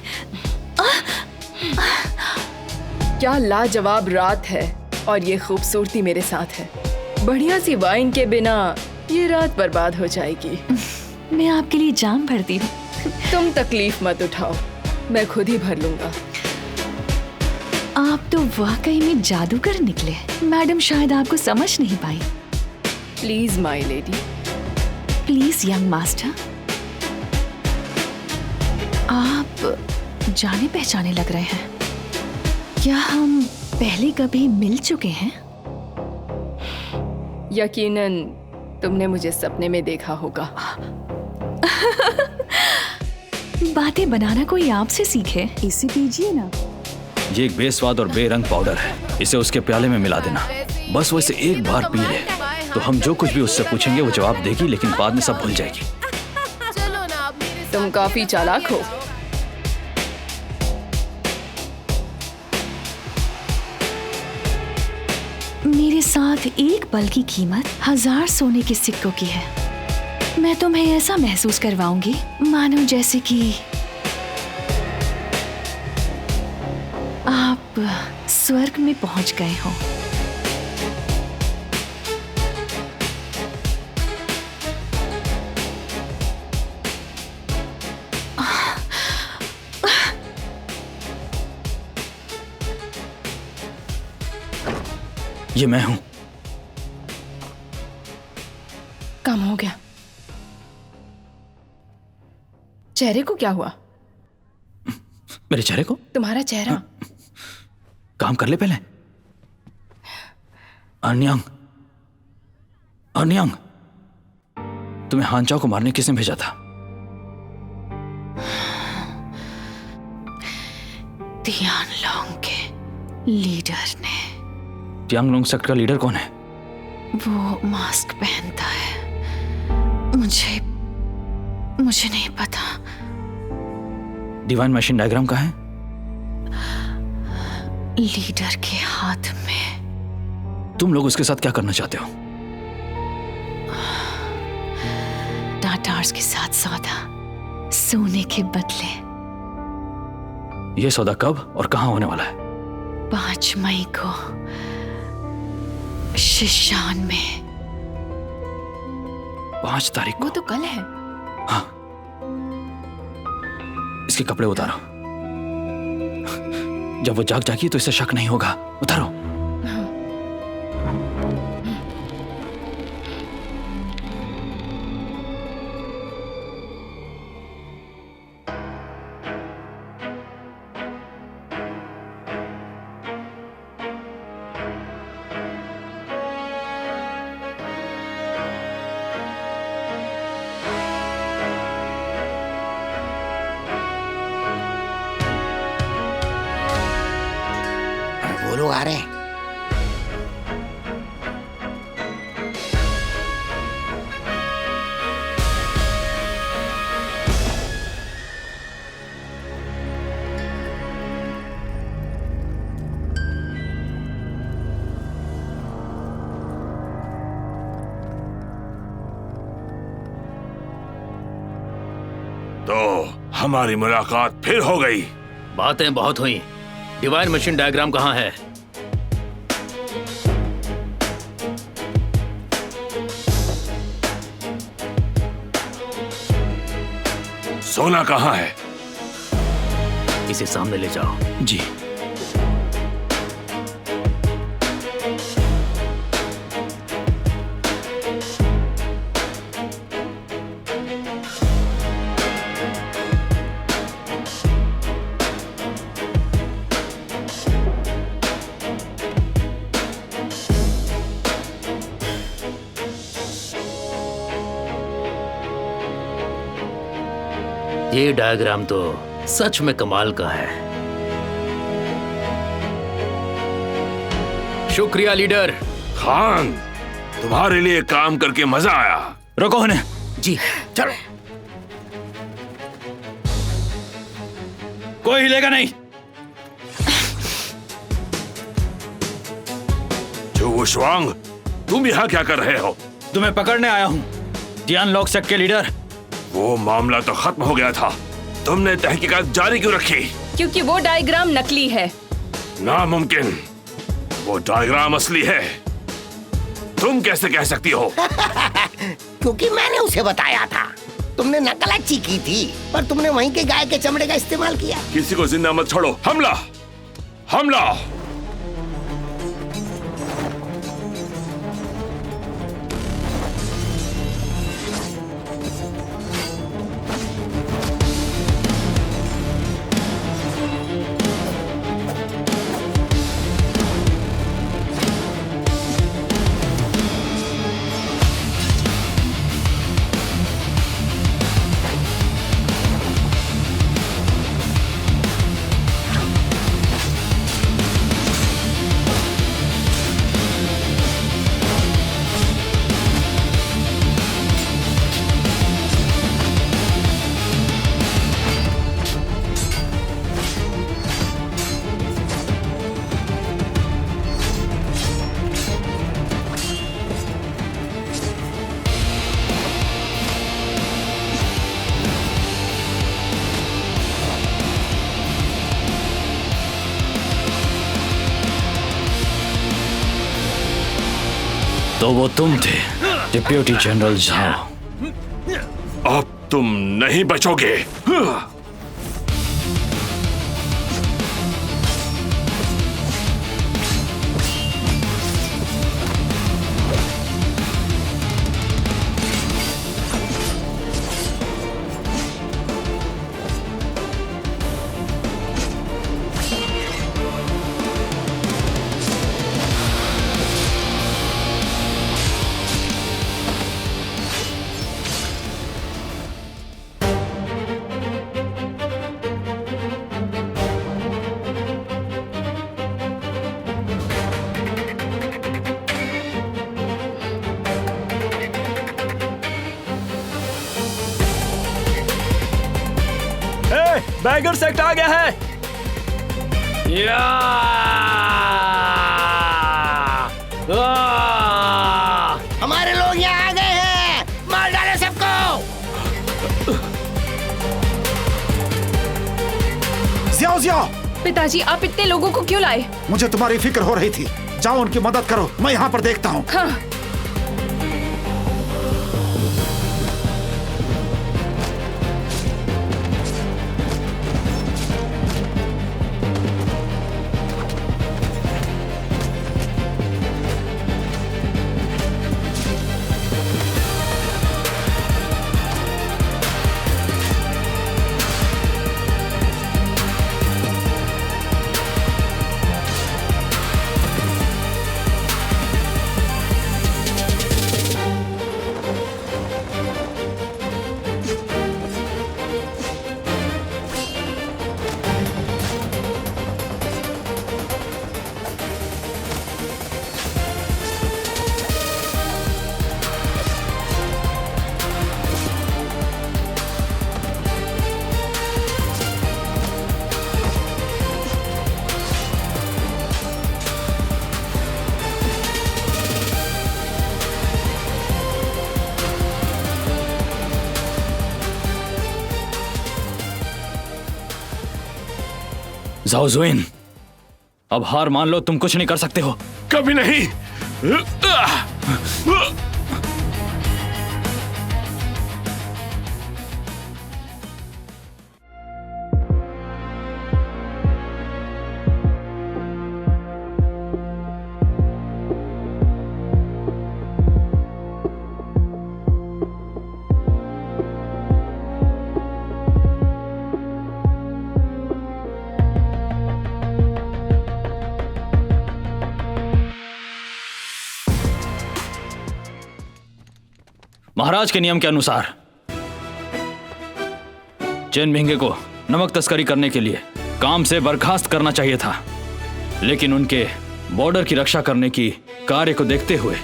क्या लाजवाब रात है और ये खूबसूरती मेरे साथ है। बढ़िया सी वाइन के बिना ये रात बर्बाद हो जाएगी। मैं आपके लिए जाम भरती हूँ। तुम तकलीफ मत उठाओ, मैं खुद ही भर लूंगा। आप तो वाकई में जादूगर निकले। मैडम शायद आपको समझ नहीं पाई। Please my lady. Please young master. आप जाने पहचाने लग रहे हैं। क्या हम पहले कभी मिल चुके हैं? यकीनन तुमने मुझे सपने में देखा होगा। बातें बनाना कोई आपसे सीखे। इसे पीजिए ना। ये एक बेस्वाद और बेरंग पाउडर है, इसे उसके प्याले में मिला देना। बस वो इसे एक बार पी ले तो हम जो कुछ भी उससे पूछेंगे वो जवाब देगी, लेकिन बाद में सब भूल जाएगी। तुम काफी चालाक हो। मेरे साथ एक पल की कीमत 1000 सोने के सिक्कों की है। मैं तुम्हें ऐसा महसूस करवाऊंगी मानो जैसे कि आप स्वर्ग में पहुंच गए हो। ये मैं हूं। काम हो गया। चेहरे को क्या हुआ? मेरे चेहरे को? तुम्हारा चेहरा। काम कर ले पहले। अर्नियांग, अर्नियांग, तुम्हें हानचाओ को मारने किसने भेजा था? तियानलोंग के लीडर ने। तियांगलोंग सेक्ट का लीडर कौन है? वो मास्क पहनता है। मुझे नहीं पता। डिवाइन मशीन डायग्राम कहाँ है? लीडर के हाथ में। तुम लोग उसके साथ क्या करना चाहते हो? टाटार्स के साथ सौदा, सोने के बदले। यह सौदा कब और कहां होने वाला है? 5 मई को शिशान में। 5 तारीख को? वो तो कल है। हाँ, इसके कपड़े उतारो। जब वो जाग जागी तो इसे शक नहीं होगा। उतारो। वो लोग आ रहे हैं। तो हमारी मुलाकात फिर हो गई। बातें बहुत हुई। डिवाइन मशीन डायग्राम कहाँ है? सोना कहाँ है? इसे सामने ले जाओ। जी। ये डायग्राम तो सच में कमाल का है। शुक्रिया लीडर। खान, तुम्हारे लिए काम करके मजा आया। रोको उन्हें। जी चलो। कोई हिलेगा नहीं। चू शुआंग, तुम यहाँ क्या कर रहे हो? तुम्हें पकड़ने आया हूँ, जियान लॉकसेक के लीडर। वो मामला तो खत्म हो गया था, तुमने तहकीकात जारी क्यों रखी? क्योंकि वो डायग्राम नकली है। नामुमकिन, वो डायग्राम असली है। तुम कैसे कह सकती हो? क्योंकि मैंने उसे बताया था। तुमने नकल अच्छी की थी, पर तुमने वहीं के गाय के चमड़े का इस्तेमाल किया। किसी को जिंदा मत छोड़ो। हमला! हमला! तो वो तुम थे, डिप्टी जनरल झाओ। अब तुम नहीं बचोगे। बैगर सेक्ट आ गया है। हमारे लोग यहाँ आ गए हैं, मार डाले सबको। जियाओ जियाओ। पिताजी, आप इतने लोगों को क्यों लाए? मुझे तुम्हारी फिक्र हो रही थी। जाओ उनकी मदद करो, मैं यहाँ पर देखता हूँ। हाँ। जाओ जुइन, अब हार मान लो, तुम कुछ नहीं कर सकते हो। कभी नहीं। महाराज के नियम के अनुसार चेन मिंगे को नमक तस्करी करने के लिए काम से बर्खास्त करना चाहिए था, लेकिन उनके बॉर्डर की रक्षा करने की कार्य को देखते हुए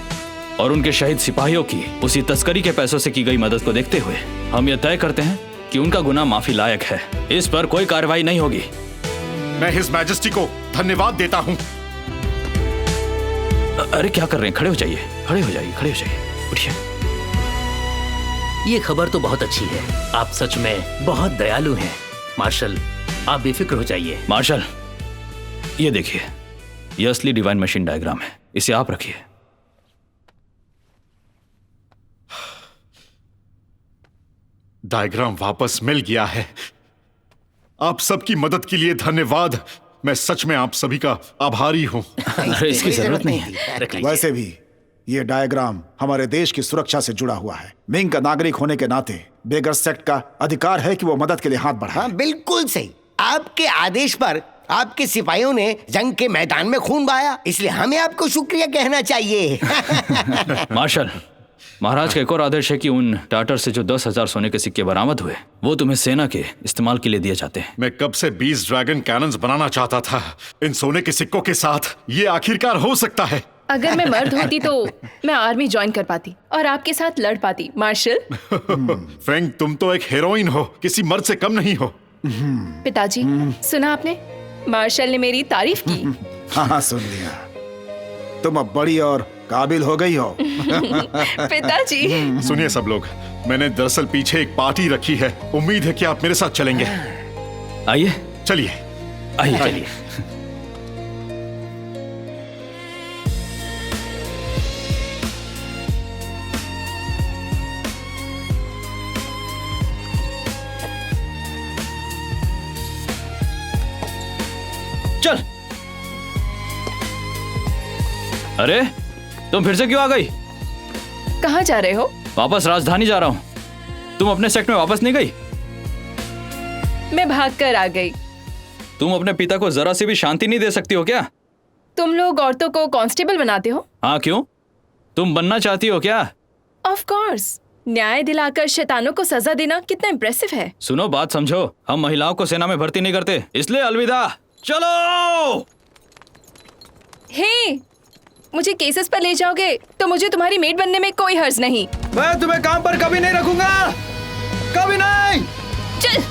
और उनके शहीद सिपाहियों की उसी तस्करी के पैसों से की गई मदद को देखते हुए हम यह तय करते हैं कि उनका गुनाह माफी लायक है। इस पर कोई कार्रवाई नहीं होगी। मैं हिज मैजेस्टी को धन्यवाद देता हूँ। अरे क्या कर रहे हैं? खड़े हो जाइए, खड़े हो जाइए, खड़े हो जाइए, उठिए। ये खबर तो बहुत अच्छी है। आप सच में बहुत दयालु हैं मार्शल। आप बेफिक्र हो जाइए। मार्शल, ये देखिए, ये असली डिवाइन मशीन डायग्राम है। इसे आप रखिए। डायग्राम वापस मिल गया है। आप सबकी मदद के लिए धन्यवाद। मैं सच में आप सभी का आभारी हूं। अरे इसकी जरूरत नहीं है। वैसे भी ये डायग्राम हमारे देश की सुरक्षा से जुड़ा हुआ है। मिंग का नागरिक होने के नाते बेगर सेक्ट का अधिकार है कि वो मदद के लिए हाथ बढ़ाए। हाँ, बिल्कुल सही। आपके आदेश पर आपके सिपाहियों ने जंग के मैदान में खून बहाया, इसलिए हमें आपको शुक्रिया कहना चाहिए। मार्शल, महाराज का एक और आदेश है कि उन टाटर से जो 10,000 सोने के सिक्के बरामद हुए, वो तुम्हें सेना के इस्तेमाल के लिए दिए जाते हैं। मैं कब से 20 ड्रैगन कैनन्स बनाना चाहता था। इन सोने के सिक्कों के साथ ये आखिरकार हो सकता है। अगर मैं मर्द होती तो मैं आर्मी ज्वाइन कर पाती और आपके साथ लड़ पाती, मार्शल। फ्रैंक, तुम तो एक हीरोइन हो, किसी मर्द से कम नहीं हो। पिताजी, सुना आपने? मार्शल ने मेरी तारीफ की। हाँ, सुन लिया। तुम अब बड़ी और काबिल हो गई हो। पिताजी। सुनिए सब लोग, मैंने दरअसल पीछे एक पार्टी रखी है। उम्मीद है कि आप मेरे साथ चलेंगे। आइए, चलिए, आइए, चलिए। चल। अरे तुम फिर से क्यों आ गई? कहाँ जा रहे हो? वापस राजधानी जा रहा हूँ। तुम अपने सेक्ट में वापस नहीं गई? मैं भागकर आ गई। तुम अपने पिता को जरा सी भी शांति नहीं दे सकती हो क्या? तुम लोग औरतों को कांस्टेबल बनाते हो? हाँ, क्यों? तुम बनना चाहती हो क्या? Of course. न्याय दिलाकर शैतानों को सजा देना कितना इम्प्रेसिव है। सुनो, बात समझो। हम महिलाओं को सेना में भर्ती नहीं करते, इसलिए अलविदा। चलो। हे, मुझे केसेस पर ले जाओगे तो मुझे तुम्हारी मेड बनने में कोई हर्ज नहीं। मैं तुम्हें काम पर कभी नहीं रखूंगा, कभी नहीं। चल।